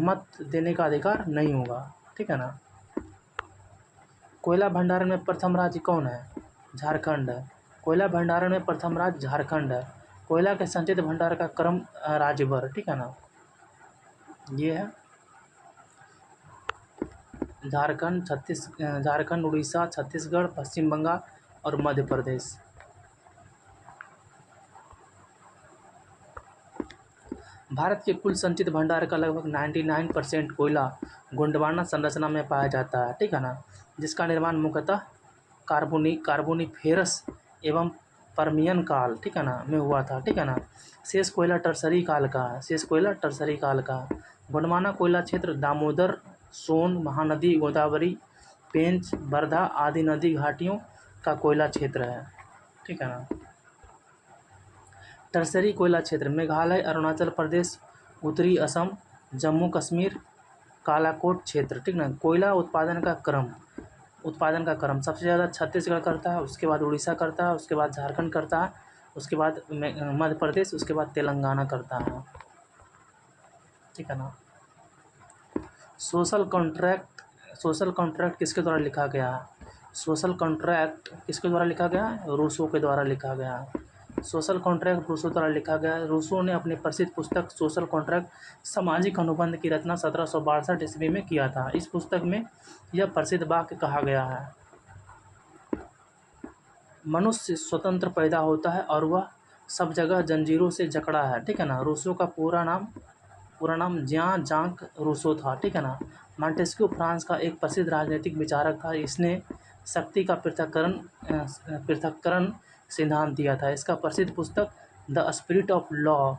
मत देने का अधिकार नहीं होगा, ठीक है ना। कोयला भंडारण में प्रथम राज्य कौन है? झारखंड है। कोयला भंडारण में प्रथम राज्य झारखंड है। कोयला के संचित भंडार का क्रम राज्यभर, ठीक है ना, ये है झारखंड, उड़ीसा, छत्तीसगढ़, पश्चिम बंगाल और मध्य प्रदेश। भारत के कुल संचित भंडार का लगभग 99% कोयला गोंडवाना संरचना में पाया जाता है, ठीक है ना, जिसका निर्माण मुख्यतः कार्बोनिफेरस एवं पर्मियन काल, ठीक है ना, में हुआ था, ठीक है ना। शेष कोयला टर्सरी काल का है, शेष कोयला टर्सरी काल का। गोंडवाना कोयला क्षेत्र दामोदर, सोन, महानदी, गोदावरी, पेंच, वर्धा आदि नदी घाटियों का कोयला क्षेत्र है, ठीक है ना। टर्सरी कोयला क्षेत्र मेघालय, अरुणाचल प्रदेश, उत्तरी असम, जम्मू कश्मीर, कालाकोट क्षेत्र, ठीक ना। कोयला उत्पादन का क्रम सबसे ज़्यादा छत्तीसगढ़ करता है, उसके बाद उड़ीसा करता है, उसके बाद झारखंड करता है, उसके बाद मध्य प्रदेश, उसके बाद तेलंगाना करता है, ठीक है ना। सोशल कॉन्ट्रैक्ट किसके द्वारा लिखा गया है? सोशल कॉन्ट्रैक्ट किसके द्वारा लिखा गया है? रूसो के द्वारा लिखा गया है। सोशल कॉन्ट्रैक्ट रूसो द्वारा लिखा गया है। रूसो ने अपनी प्रसिद्ध पुस्तक सोशल कॉन्ट्रैक्ट सामाजिक अनुबंध की रचना 1762 ईस्वी में किया था। इस पुस्तक में यह प्रसिद्ध वाक्य कहा गया है, मनुष्य स्वतंत्र पैदा होता है और वह सब जगह जंजीरों से जकड़ा है, ठीक है ना। रूसो का पूरा नाम ज्यां जाक रूसो था, ठीक है ना। मॉन्टेस्क्यू फ्रांस का एक प्रसिद्ध राजनीतिक विचारक था। इसने शक्ति का पृथक्करण सिद्धांत दिया था। इसका प्रसिद्ध पुस्तक द स्पिरिट ऑफ लॉ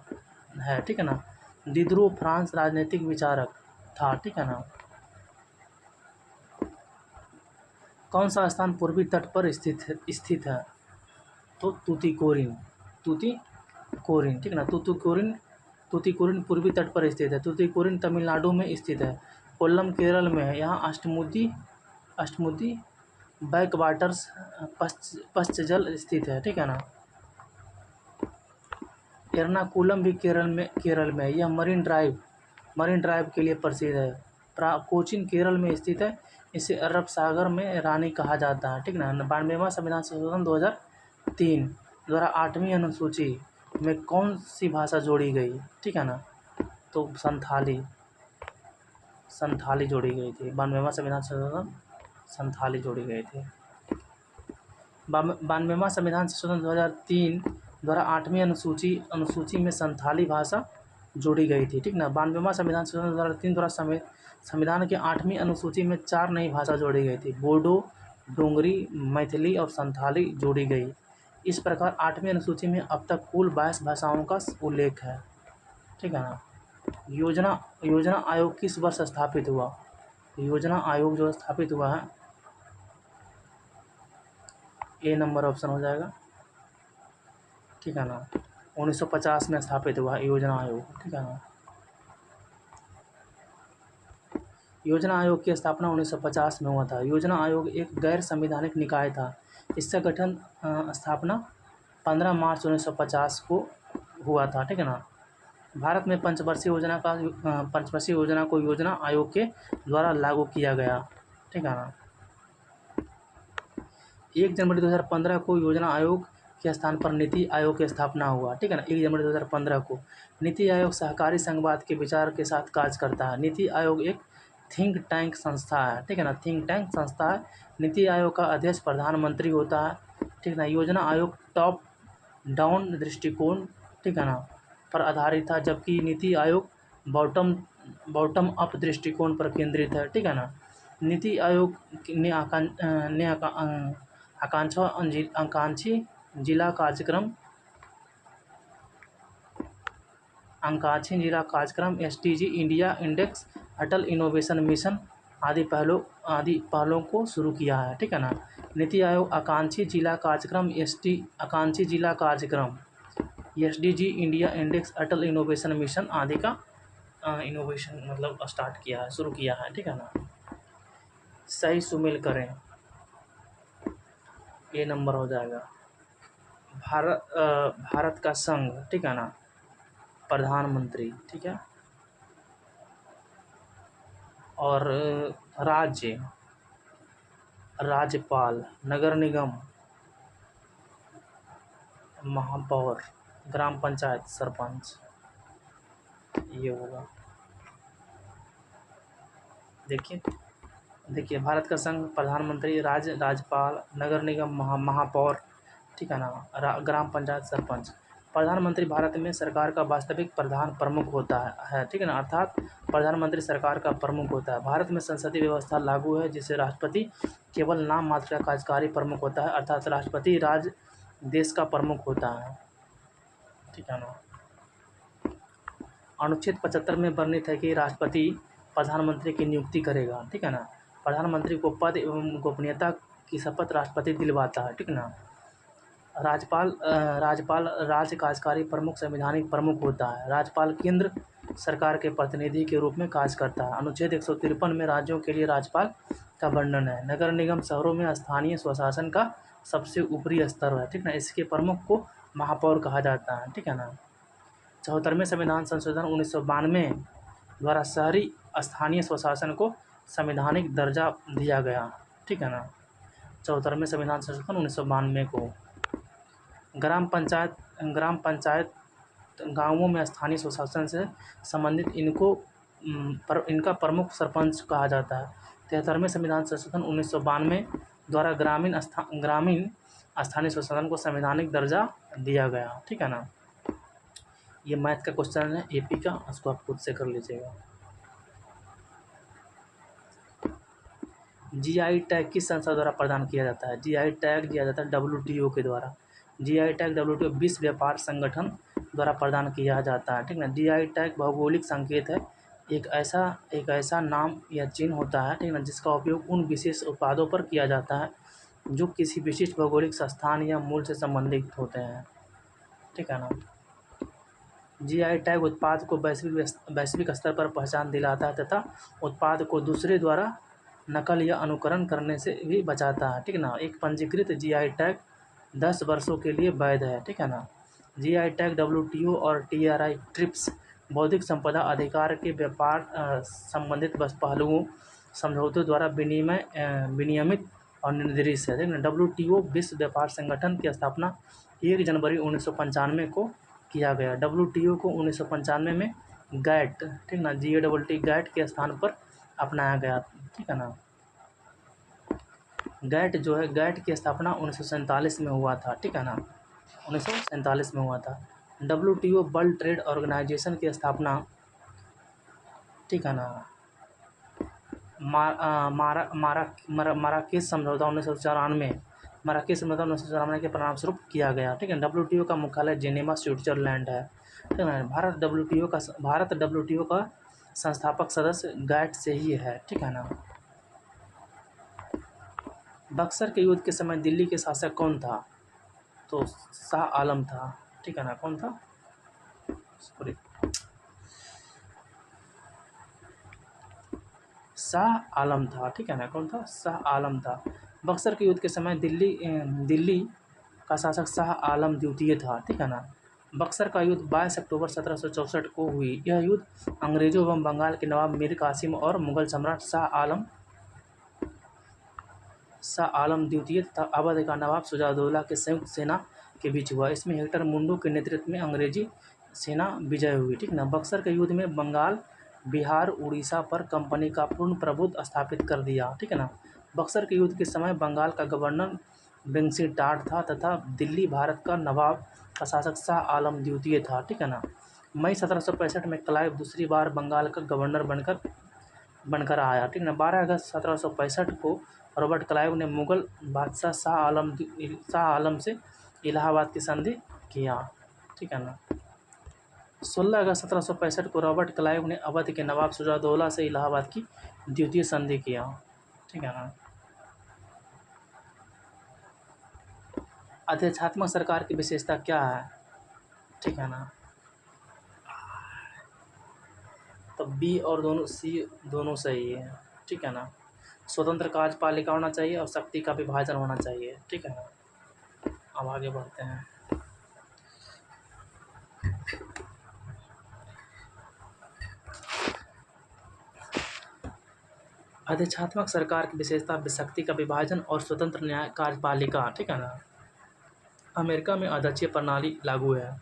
है, ठीक है ना। दिदरो फ्रांस राजनीतिक विचारक था, ठीक है ना। कौन सा स्थान पूर्वी तट पर स्थित है? तो तूतीकोरिन, ठीक है ना। तूतीकोरिन पूर्वी तट पर स्थित है। तूतीकोरिन तमिलनाडु में स्थित है। कोल्लम केरल में है। यहाँ अष्टमुदी बैकवाटर्स पश्चजल स्थित है, ठीक है ना। एर्नाकुलम भी केरल में है। यह मरीन ड्राइव के लिए प्रसिद्ध है। कोचीन केरल में स्थित है। इसे अरब सागर में रानी कहा जाता है, ठीक ना। 92वां संविधान संशोधन 2003 द्वारा 8वीं अनुसूची में कौन सी भाषा जोड़ी गई, ठीक है ना? तो संथाली जोड़ी गई थी। 92वां संविधान संशोधन संथाली जोड़ी गई थी। 92वां संविधान संशोधन 2003 द्वारा 8वीं अनुसूची में संथाली भाषा जोड़ी गई थी, ठीक ना। 92वां संविधान संशोधन 2003 द्वारा संविधान के 8वीं अनुसूची में 4 नई भाषा जोड़ी गई थी। बोडो, डोंगरी, मैथिली और संथाली जोड़ी गई। इस प्रकार 8वीं अनुसूची में अब तक कुल 22 भाषाओं का उल्लेख है, ठीक है ना। योजना आयोग किस वर्ष स्थापित हुआ? योजना आयोग जो स्थापित हुआ है, ए नंबर ऑप्शन हो जाएगा, ठीक है ना। 1950 में स्थापित हुआ योजना आयोग, ठीक है ना। योजना आयोग की स्थापना 1950 में हुआ था। योजना आयोग एक गैर संवैधानिक निकाय था। इसका गठन स्थापना 15 मार्च 1950 को हुआ था, ठीक है ना। भारत में पंचवर्षीय योजना को योजना आयोग के द्वारा लागू किया गया, ठीक है ना। 1 जनवरी 2015 को योजना आयोग के स्थान पर नीति आयोग की स्थापना हुआ, ठीक है ना। 1 जनवरी 2015 को नीति आयोग सहकारी संघवाद के विचार के साथ कार्य करता है। नीति आयोग एक थिंक टैंक संस्था है, ठीक है ना। थिंक टैंक संस्था है। नीति आयोग का अध्यक्ष प्रधानमंत्री होता है, ठीक है ना। योजना आयोग टॉप डाउन दृष्टिकोण, ठीक है ना, पर आधारित था, जबकि नीति आयोग बॉटम अप दृष्टिकोण पर केंद्रित है, ठीक है ना। नीति आयोग ने आकांक्षी जिला कार्यक्रम SDG, इंडिया इंडेक्स, अटल इनोवेशन मिशन आदि पहलों को शुरू किया है, ठीक है ना। नीति आयोग आकांक्षी जिला कार्यक्रम SDG, इंडिया इंडेक्स, अटल इनोवेशन मिशन आदि का इनोवेशन मतलब शुरू किया है, ठीक है ना। सही सुमेल करें, ये नंबर हो जाएगा। भारत का संघ, ठीक है ना, प्रधानमंत्री, ठीक है, और राज्यपाल, नगर निगम, महापौर, ग्राम पंचायत, सरपंच, ये होगा। देखिए भारत का संघ प्रधानमंत्री, राज्यपाल, नगर निगम, महापौर, ठीक है ना, ग्राम पंचायत, सरपंच। प्रधानमंत्री भारत में सरकार का वास्तविक प्रधान प्रमुख होता है, ठीक है ना, अर्थात प्रधानमंत्री सरकार का प्रमुख होता है। भारत में संसदीय व्यवस्था लागू है जिसे राष्ट्रपति केवल नाम मात्र का कार्यकारी प्रमुख होता है, अर्थात राष्ट्रपति राज्य देश का प्रमुख होता है, ठीक है ना। अनुच्छेद 75 में वर्णित है कि राष्ट्रपति प्रधानमंत्री की नियुक्ति करेगा, ठीक है ना। प्रधानमंत्री को पद एवं गोपनीयता की शपथ राष्ट्रपति दिलवाता है, ठीक है ना। राज्यपाल राज्य कार्यकारी प्रमुख संवैधानिक प्रमुख होता है। राज्यपाल केंद्र सरकार के प्रतिनिधि के रूप में कार्य करता है। अनुच्छेद 153 में राज्यों के लिए राज्यपाल का वर्णन है। नगर निगम शहरों में स्थानीय स्वशासन का सबसे ऊपरी स्तर है, ठीक है ना। इसके प्रमुख को महापौर कहा जाता है, ठीक है ना। 74वें संविधान संशोधन 1992 द्वारा शहरी स्थानीय स्वशासन को संवैधानिक दर्जा दिया गया, ठीक है ना। 74वें संविधान संशोधन 1992 को ग्राम पंचायत गाँवों में स्थानीय स्वशासन से संबंधित इनका प्रमुख सरपंच कहा जाता है। 73वें संविधान संशोधन 1992 द्वारा ग्रामीण स्थानीय स्वशासन को संवैधानिक दर्जा दिया गया, ठीक है ना। ये मैथ का क्वेश्चन है एपी का, उसको आप खुद से कर लीजिएगा। जीआई टैग किस संस्था द्वारा प्रदान किया जाता है? जीआई टैग दिया जाता है डब्ल्यूटीओ के द्वारा। जीआई टैग डब्ल्यूटीओ विश्व व्यापार संगठन द्वारा प्रदान किया जाता है, ठीक है ना। जीआई टैग भौगोलिक संकेत है, एक ऐसा नाम या चिन्ह होता है, ठीक है ना, जिसका उपयोग उन विशेष उत्पादों पर किया जाता है जो किसी विशिष्ट भौगोलिक स्थान या मूल से संबंधित होते हैं, ठीक है ना। जीआई टैग उत्पाद को वैश्विक स्तर पर पहचान दिलाता है तथा उत्पाद को दूसरे द्वारा नकल या अनुकरण करने से भी बचाता है, ठीक है ना। एक पंजीकृत जीआई टैग 10 वर्षों के लिए वैध है, ठीक है ना। जीआई टैग डब्ल्यूटीओ और टीआरआई ट्रिप्स बौद्धिक संपदा अधिकार के व्यापार संबंधित पहलुओं समझौतों द्वारा विनियमित और निर्देशित है, ठीक है ना। डब्ल्यूटीओ विश्व व्यापार संगठन की स्थापना 1 जनवरी 1995 को किया गया। डब्ल्यूटीओ को 1995 में गैट, ठीक है ना, GATT गैट के स्थान पर अपनाया गया, ठीक है ना। गैट जो है, गैट की स्थापना 1947 में हुआ था, ठीक है ना, 1947 में हुआ था। डब्ल्यूटीओ वर्ल्ड ट्रेड ऑर्गेनाइजेशन की स्थापना, ठीक है ना, माराकेश समझौता 1994 के परिणाम स्वरूप किया गया, ठीक है। डब्ल्यूटीओ का मुख्यालय जेनेवा स्विट्जरलैंड है, ठीक है ना। भारत डब्ल्यूटीओ का संस्थापक सदस्य गैट से ही है, ठीक है ना। बक्सर के युद्ध के समय दिल्ली के शासक कौन था? तो शाह आलम था, ठीक है ना। कौन था? सॉरी, शाह आलम था, ठीक है ना। कौन था? शाह आलम था। बक्सर के युद्ध के समय दिल्ली का शासक शाह आलम द्वितीय था, ठीक है ना। बक्सर का युद्ध 22 अक्टूबर 1764 को हुई। यह युद्ध अंग्रेजों एवं बंगाल के नवाब मीर कासिम और मुगल सम्राट शाह आलम द्वितीय तथा अवध का नवाब शुजाउद्दौला के संयुक्त सेना के बीच हुआ। इसमें हेक्टर मुंडू के नेतृत्व में अंग्रेजी सेना विजय हुई, ठीक ना। बक्सर के युद्ध में बंगाल, बिहार, उड़ीसा पर कंपनी का पूर्ण प्रभुत्व स्थापित कर दिया, ठीक है ना। बक्सर के युद्ध के समय बंगाल का गवर्नर बेंगसी टाट था तथा दिल्ली भारत का नवाब का शासक शाह आलम द्वितीय था, ठीक है ना। मई 1765 में क्लाइव दूसरी बार बंगाल का गवर्नर बनकर आया, ठीक है ना। 12 अगस्त 1765 को रॉबर्ट क्लाइव ने मुगल बादशाह शाह आलम से इलाहाबाद की संधि किया, ठीक है ना। 16 अगस्त 1765 को रॉबर्ट क्लाइव ने अवध के नवाब शुजाउद्दौला से इलाहाबाद की द्वितीय संधि किया, ठीक है ना। अध्यक्षात्मक सरकार की विशेषता क्या है, ठीक है ना। तो बी और सी दोनों सही है, ठीक है ना। स्वतंत्र कार्यपालिका होना चाहिए और शक्ति का विभाजन होना चाहिए, ठीक है ना। अब आगे बढ़ते हैं। अधिष्ठात्मक सरकार की विशेषता शक्ति का विभाजन और स्वतंत्र न्याय कार्यपालिका, ठीक है ना। अमेरिका में अध्यक्षीय प्रणाली लागू है।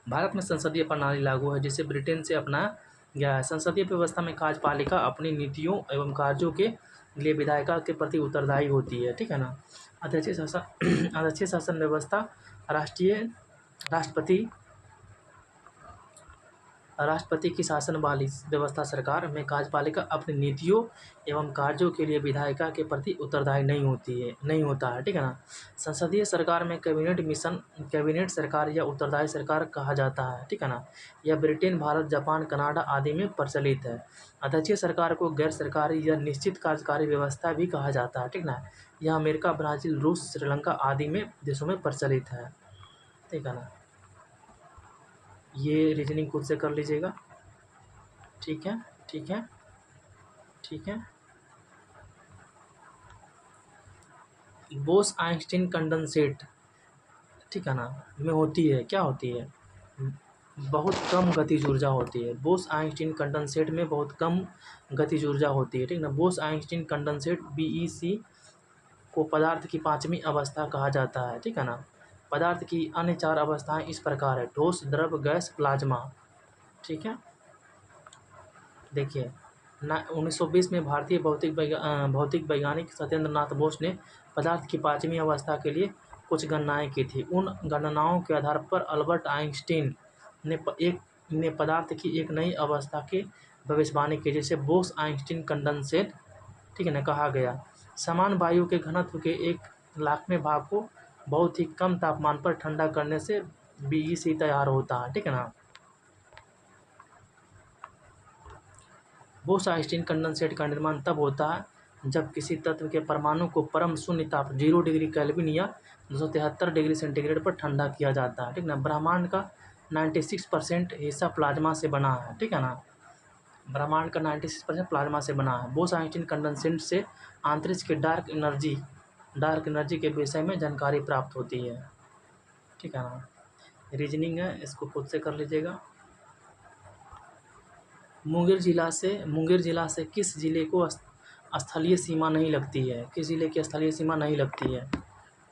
भारत में संसदीय प्रणाली लागू है जिसे ब्रिटेन से अपनाया गया है। संसदीय व्यवस्था में कार्यपालिका अपनी नीतियों एवं कार्यों के लिए विधायिका के प्रति उत्तरदायी होती है, ठीक है ना। अध्यक्षीय शासन अध्यक्षीय शासन व्यवस्था राष्ट्रपति राष्ट्रपति की शासन वाली व्यवस्था सरकार में कार्यपालिका अपनी नीतियों एवं कार्यों के लिए विधायिका के प्रति उत्तरदायी नहीं होता है, ठीक है ना। संसदीय सरकार में कैबिनेट सरकार या उत्तरदायी सरकार कहा जाता है, ठीक है ना। यह ब्रिटेन, भारत, जापान, कनाडा आदि में प्रचलित है। अध्यक्षीय सरकार को गैर सरकारी या निश्चित कार्यकारी व्यवस्था भी कहा जाता है, ठीक ना। यह अमेरिका, ब्राज़ील, रूस, श्रीलंका आदि में देशों में प्रचलित है, ठीक है ना। ये रीजनिंग खुद से कर लीजिएगा, ठीक है, ठीक है, ठीक है। बोस आइंस्टीन कंडेंसेट, ठीक है ना, में होती है, क्या होती है, बहुत कम गतिज ऊर्जा होती है। बोस आइंस्टीन कंडेंसेट में बहुत कम गतिज ऊर्जा होती है, ठीक ना। बोस आइंस्टीन कंडेंसेट BEC को पदार्थ की पांचवी अवस्था कहा जाता है, ठीक है ना। पदार्थ की अन्य 4 अवस्थाएं इस प्रकार है: ठोस, द्रव, गैस, प्लाज्मा, ठीक है। देखिए 1920 में भारतीय भौतिक वैज्ञानिक सत्येंद्र नाथ बोस ने पदार्थ की पांचवी अवस्था के लिए कुछ गणनाएं की थी। उन गणनाओं के आधार पर अल्बर्ट आइंस्टीन ने पदार्थ की एक नई अवस्था की भविष्यवाणी की, जिसे बोस आइंस्टीन कंडेंसेट, ठीक है ना, कहा गया। समान वायु के घनत्व के 1/100वें भाग को बहुत ही कम तापमान पर ठंडा करने से BEC तैयार होता है, ठीक है ना। बोस आइंस्टीन कंडेंसेट का निर्माण तब होता है जब किसी तत्व के परमाणु को परम शून्य ताप 0 डिग्री केल्विन या 273 डिग्री सेंटीग्रेड पर ठंडा किया जाता है, ठीक ना। ब्रह्मांड का 96% हिस्सा प्लाज्मा से बना है, ठीक है ना। ब्रह्मांड का 96% प्लाज्मा से बना है। बोस आइंस्टीन कंडेंसेट से अंतरिक्ष के डार्क एनर्जी के विषय में जानकारी प्राप्त होती है, ठीक है ना। रीजनिंग है, इसको खुद से कर लीजिएगा। मुंगेर जिला से किस जिले को स्थलीय सीमा नहीं लगती है? किस जिले की स्थलीय सीमा नहीं लगती है?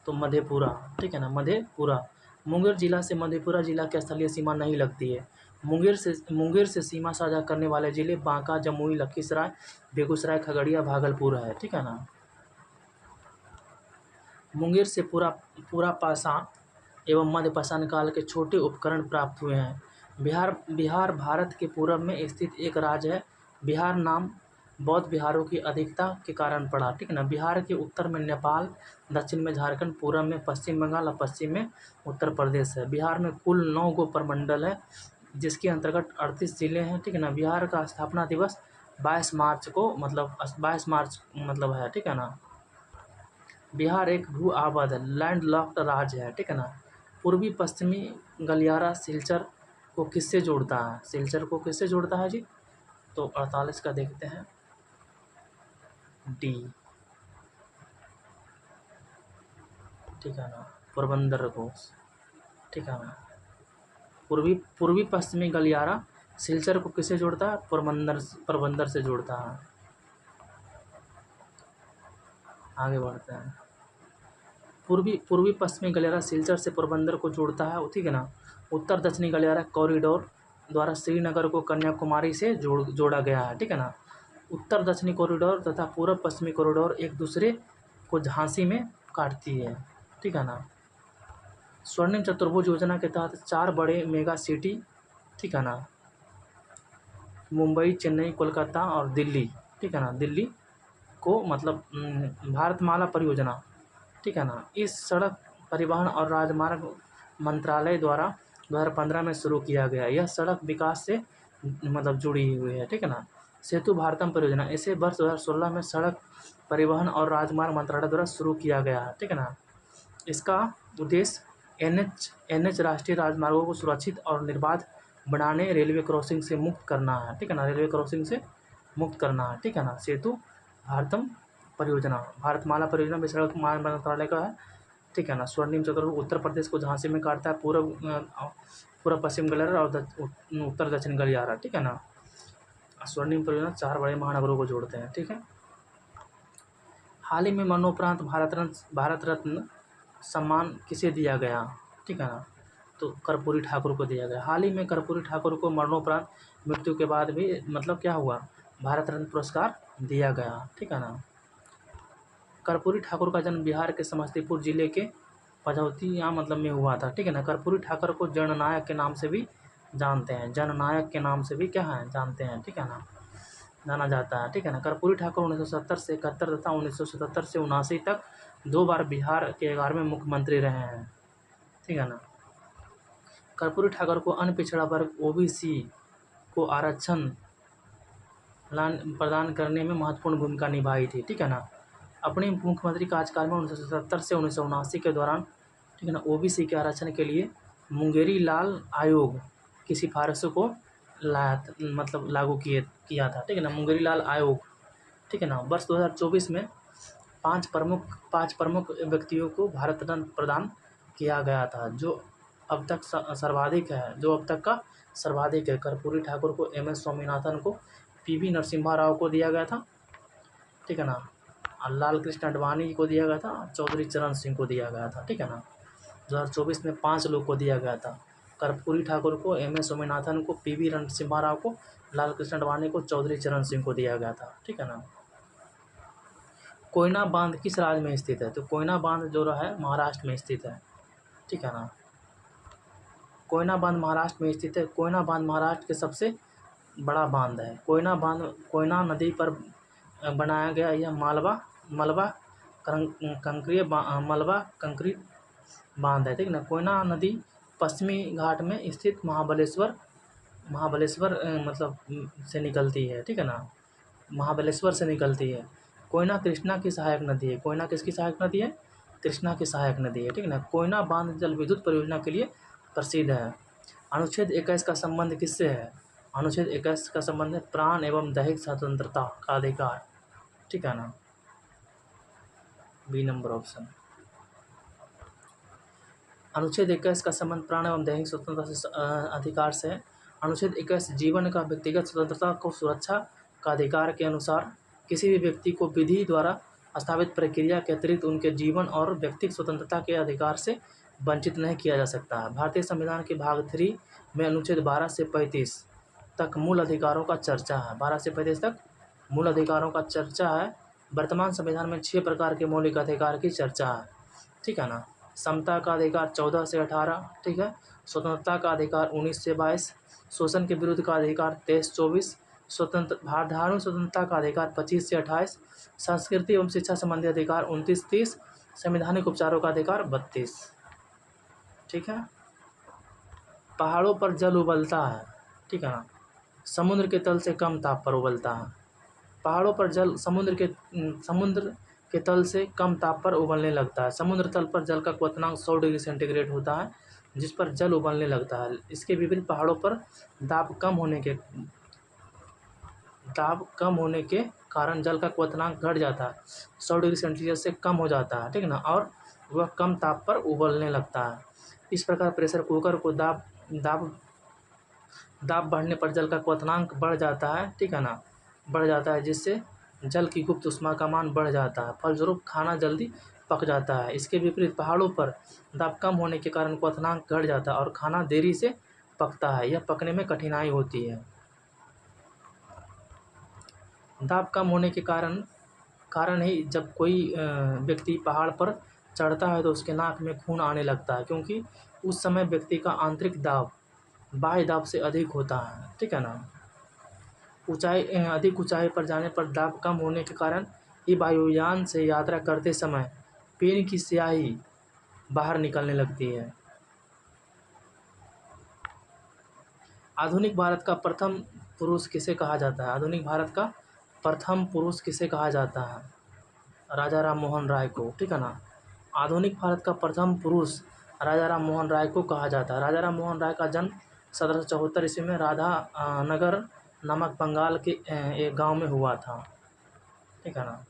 तो मधेपुरा, ठीक है ना, मधेपुरा। मुंगेर जिला से मधेपुरा जिला की स्थलीय सीमा नहीं लगती है। मुंगेर से सीमा साझा करने वाले जिले बांका, जमुई, लखीसराय, बेगूसराय, खगड़िया, भागलपुर है, ठीक है ना। मुंगेर से पूरा पाषाण एवं मध्य पाषाण काल के छोटे उपकरण प्राप्त हुए हैं। बिहार भारत के पूर्व में स्थित एक राज्य है। बिहार नाम बौद्ध बिहारों की अधिकता के कारण पड़ा, ठीक है ना। बिहार के उत्तर में नेपाल, दक्षिण में झारखंड, पूर्व में पश्चिम बंगाल और पश्चिम में उत्तर प्रदेश है। बिहार में कुल 9 गो प्रमंडल है, जिसके अंतर्गत 38 जिले हैं, ठीक है ना। बिहार का स्थापना दिवस 22 मार्च है, ठीक है ना। बिहार एक भू आबाद लैंड लॉक्ड राज्य है, ठीक है ना। पूर्वी पश्चिमी गलियारा सिलचर को किससे जोड़ता है? सिलचर को किससे जोड़ता है जी? तो 48 का देखते हैं, डी, ठीक है ना, पोरबंदर को, ठीक है ना। पूर्वी पश्चिमी गलियारा सिलचर को किससे जोड़ता है? पोरबंदर से जोड़ता है। आगे बढ़ते हैं। पूर्वी पश्चिमी गलियारा सिलचर से पोरबंदर को जोड़ता है, ठीक है ना। उत्तर दक्षिणी गलियारा कॉरिडोर द्वारा श्रीनगर को कन्याकुमारी से जोड़ा गया है, ठीक है ना। उत्तर दक्षिणी कॉरिडोर तथा पूर्व पश्चिमी कॉरिडोर एक दूसरे को झांसी में काटती है, ठीक है ना। स्वर्णिम चतुर्भुज योजना के तहत 4 बड़े मेगा सिटी, ठीक है ना, मुंबई, चेन्नई, कोलकाता और दिल्ली, ठीक है ना, दिल्ली को मतलब भारतमाला परियोजना, ठीक है ना, इस सड़क परिवहन और राजमार्ग मंत्रालय द्वारा 2015 में शुरू किया गया। यह सड़क विकास से मतलब जुड़ी हुई है, ठीक है ना। सेतु भारतम परियोजना, इसे वर्ष 2016 में सड़क परिवहन और राजमार्ग मंत्रालय द्वारा शुरू किया गया है, ठीक है ना। इसका उद्देश्य NH राष्ट्रीय राजमार्गों को सुरक्षित और निर्बाध बनाने, रेलवे क्रॉसिंग से मुक्त करना है, ठीक है ना, रेलवे क्रॉसिंग से मुक्त करना है, ठीक है ना। सेतु भारतम परियोजना, भारतमाला परियोजना भी सड़क मार्ग मंत्रालय का है, ठीक है ना। स्वर्णिम चतुर्भुज उत्तर प्रदेश को झांसी में काटता है, पूर्व पश्चिम गलियारा और उत्तर दक्षिण गलियारा, ठीक है ना। स्वर्णिम परियोजना 4 बड़े महानगरों को जोड़ते हैं, ठीक है। हाल ही में मरणोपरांत भारत रत्न सम्मान किसे दिया गया? ठीक है ना, तो कर्पूरी ठाकुर को दिया गया। हाल ही में कर्पूरी ठाकुर को मरणोपरांत मृत्यु के बाद भी मतलब क्या हुआ, भारत रत्न पुरस्कार दिया गया, ठीक है ना। कर्पूरी ठाकुर का जन्म बिहार के समस्तीपुर जिले के पझौती यहाँ मतलब में हुआ था, ठीक है ना। कर्पूरी ठाकुर को जननायक के नाम से भी जानते हैं, जननायक के नाम से भी क्या है जानते हैं, ठीक है ना, जाना जाता है, ठीक है ना। कर्पूरी ठाकुर 1970 से 71 तथा 1977 से 79 तक 2 बार बिहार के 11वें मुख्यमंत्री रहे हैं, ठीक है ना। कर्पूरी ठाकुर को अन्य पिछड़ा वर्ग ओबीसी को आरक्षण प्रदान करने में महत्वपूर्ण भूमिका निभाई थी, ठीक है ना। अपने मुख्यमंत्री कार्यकाल में 1977 से 1979 के दौरान, ठीक है ना, ओबीसी के आरक्षण के लिए मुंगेरी लाल आयोग की सिफारिशों को मतलब लागू किया था, ठीक है ना, मुंगेरी लाल आयोग, ठीक है ना। वर्ष 2024 में पांच प्रमुख व्यक्तियों को भारत रत्न प्रदान किया गया था, जो अब तक का सर्वाधिक है। कर्पूरी ठाकुर को MS स्वामीनाथन को, PV नरसिम्हा राव को दिया गया था, ठीक है ना, और लाल कृष्ण आडवाणी को दिया गया था, चौधरी चरण सिंह को दिया गया था, ठीक है ना। 2024 में 5 लोग को दिया गया था, कर्पूरी ठाकुर को, MS स्वामीनाथन को, PV नरसिम्हा राव को, लाल कृष्ण आडवाणी को, चौधरी चरण सिंह को दिया गया था, ठीक है ना। कोयना बांध किस राज्य में स्थित है? तो कोयना बांध जो है महाराष्ट्र में स्थित है, ठीक है ना। कोयना बांध महाराष्ट्र में स्थित है। कोयना बांध महाराष्ट्र के सबसे बड़ा बांध है। कोयना बांध कोयना नदी पर बनाया गया यह मलबा कंक्रीट बांध है, ठीक है ना। कोयना नदी पश्चिमी घाट में स्थित महाबलेश्वर मतलब से निकलती है, ठीक है ना, महाबलेश्वर से निकलती है। कोयना कृष्णा की सहायक नदी है। कोयना किसकी सहायक नदी है? कृष्णा की सहायक नदी है, ठीक है ना। कोयना बांध जल विद्युत परियोजना के लिए प्रसिद्ध है। अनुच्छेद 21 का संबंध किससे है? अनुच्छेद 21 का संबंध है प्राण एवं दैहिक स्वतंत्रता का अधिकार, ठीक है ना, बी नंबर ऑप्शन। अनुच्छेद 21 का संबंध प्राण एवं दैहिक स्वतंत्रता से अधिकार से है। अनुच्छेद 21 जीवन का व्यक्तिगत स्वतंत्रता को सुरक्षा का अधिकार के अनुसार किसी भी व्यक्ति को विधि द्वारा स्थापित प्रक्रिया के अतिरिक्त उनके जीवन और व्यक्तिगत स्वतंत्रता के अधिकार से वंचित नहीं किया जा सकता है। भारतीय संविधान के भाग 3 में अनुच्छेद 12 से 35 तक मूल अधिकारों का चर्चा है। 12 से 35 तक मूल अधिकारों का चर्चा है। वर्तमान संविधान में 6 प्रकार के मौलिक अधिकार की चर्चा है, ठीक है ना। समता का अधिकार 14 से 18, ठीक है। स्वतंत्रता का अधिकार 19 से 22, शोषण के विरुद्ध का अधिकार 23-24, धार्मिक स्वतंत्रता का अधिकार 25 से 28, संस्कृति एवं शिक्षा संबंधी अधिकार 29-30, संवैधानिक उपचारों का अधिकार 32, ठीक है। पहाड़ों पर जल उबलता है, ठीक है ना, समुद्र के तल से कम ताप पर उबलता है। पहाड़ों पर जल समुद्र के तल से कम ताप पर उबलने लगता है। समुद्र तल पर जल का क्वथनांक 100 डिग्री सेंटीग्रेड होता है, जिस पर जल उबलने लगता है। इसके विपरीत पहाड़ों पर दाब कम होने के कारण जल का क्वथनांक घट जाता है, 100 डिग्री सेंटीग्रेड से कम हो जाता है, ठीक है ना, और वह कम ताप पर उबलने लगता है। इस प्रकार प्रेशर कुकर को दाब बढ़ने पर जल का क्वथनांक बढ़ जाता है, ठीक है ना, बढ़ जाता है, जिससे जल की गुप्त ऊष्मा का मान बढ़ जाता है, फलस्वरूप खाना जल्दी पक जाता है। इसके विपरीत पहाड़ों पर दाब कम होने के कारण क्वथनांक घट जाता है और खाना देरी से पकता है, यह पकने में कठिनाई होती है। दाब कम होने के कारण ही जब कोई व्यक्ति पहाड़ पर चढ़ता है तो उसके नाक में खून आने लगता है, क्योंकि उस समय व्यक्ति का आंतरिक दाब बाह्य दाब से अधिक होता है, ठीक है ना। अधिक ऊंचाई पर जाने पर दाब कम होने के कारण ही वायुयान से यात्रा करते समय पेन की स्याही बाहर निकलने लगती है। आधुनिक भारत का प्रथम पुरुष किसे कहा जाता है? आधुनिक भारत का प्रथम पुरुष किसे कहा जाता है? राजा राम मोहन राय को, ठीक है ना। आधुनिक भारत का प्रथम पुरुष राजा राम मोहन राय को कहा जाता है। राजा राम मोहन राय का जन्म 1774 ईस्वी में राधा नगर नामक बंगाल के एक गांव में हुआ था, ठीक है ना।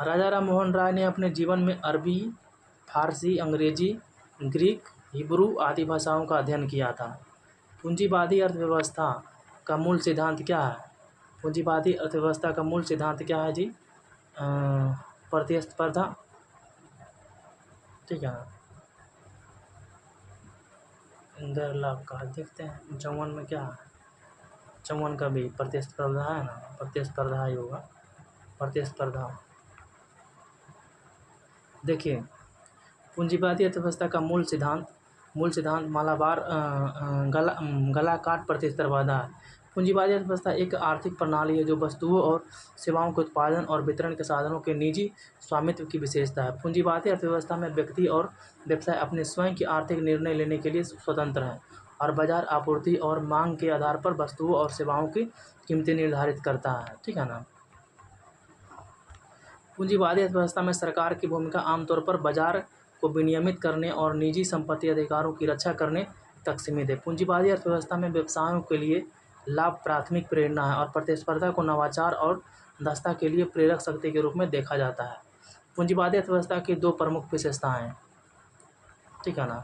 राजा राम मोहन राय ने अपने जीवन में अरबी, फारसी, अंग्रेजी, ग्रीक, हिब्रू आदि भाषाओं का अध्ययन किया था। पूंजीवादी अर्थव्यवस्था का मूल सिद्धांत क्या है? पूंजीवादी अर्थव्यवस्था का मूल सिद्धांत क्या है जी? प्रतिस्पर्धा, ठीक है ना। इंदर लाभ का देखते हैं 54 में क्या है? 54 का भी प्रतिस्पर्धा है ना, प्रतिस्पर्धा ही होगा। प्रतिस्पर्धा। देखिए, पूंजीवादी अर्थव्यवस्था का मूल सिद्धांत मालाबार गला काट प्रतिस्पर्धा है। पूंजीवादी अर्थव्यवस्था एक आर्थिक प्रणाली है जो वस्तुओं और सेवाओं के उत्पादन और वितरण के साधनों के निजी स्वामित्व की विशेषता है। पूंजीवादी अर्थव्यवस्था में व्यक्ति और व्यवसाय अपने स्वयं के आर्थिक निर्णय लेने के लिए स्वतंत्र हैं और बाजार आपूर्ति और मांग के आधार पर वस्तुओं और सेवाओं की कीमतें निर्धारित करता है। ठीक है ना। पूंजीवादी अर्थव्यवस्था में सरकार की भूमिका आमतौर पर बाजार को विनियमित करने और निजी संपत्ति अधिकारों की रक्षा करने तक सीमित है। पूंजीवादी अर्थव्यवस्था में व्यवसायों के लिए लाभ प्राथमिक प्रेरणा है और प्रतिस्पर्धा को नवाचार और दक्षता के लिए प्रेरक शक्ति के रूप में देखा जाता है। पूंजीवादी अर्थव्यवस्था की दो प्रमुख विशेषताएं, ठीक है ना।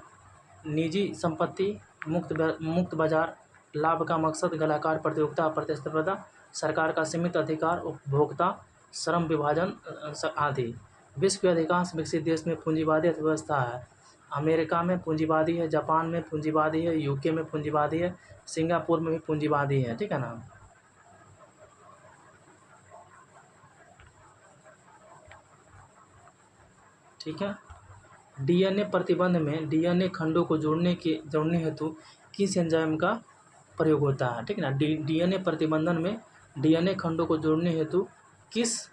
निजी संपत्ति, मुक्त बाजार, लाभ का मकसद, गलाकार प्रतियोगिता, प्रतिस्पर्धा, सरकार का सीमित अधिकार, उपभोक्ता, श्रम विभाजन आदि। विश्व के अधिकांश विकसित देश में पूंजीवादी अर्थव्यवस्था है। अमेरिका में पूंजीवादी है, जापान में पूंजीवादी है, यूके में पूंजीवादी है, सिंगापुर में भी पूंजीवादी है। ठीक है ना। ठीक है। डीएनए प्रतिबंध में डीएनए खंडों को जोड़ने हेतु किस एंजाइम का प्रयोग होता है। ठीक है ना। डीएनए प्रतिबंधन में डीएनए खंडों को जोड़ने हेतु किस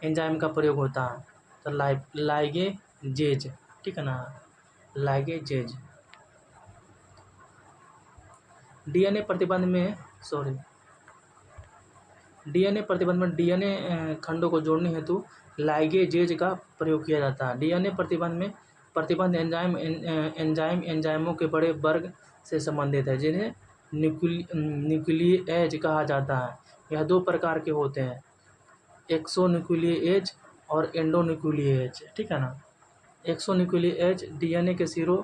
एंजाइम का प्रयोग होता है। तो लाइगेजेज। ठीक है ना, लाइगेजेज। डीएनए प्रतिबंध में डीएनए खंडों को जोड़ने हेतु लाइगेजेज का प्रयोग किया जाता है। डीएनए प्रतिबंध एंजाइमों के बड़े वर्ग से संबंधित है जिन्हें न्यूक्लियेज कहा जाता है। यह दो प्रकार के होते हैं, एक्सोन्यूक्लियेज और एंडोन्यूक्लियेज। ठीक है ना। एक्सोन्यूक्लियेज डीएनए के सिरों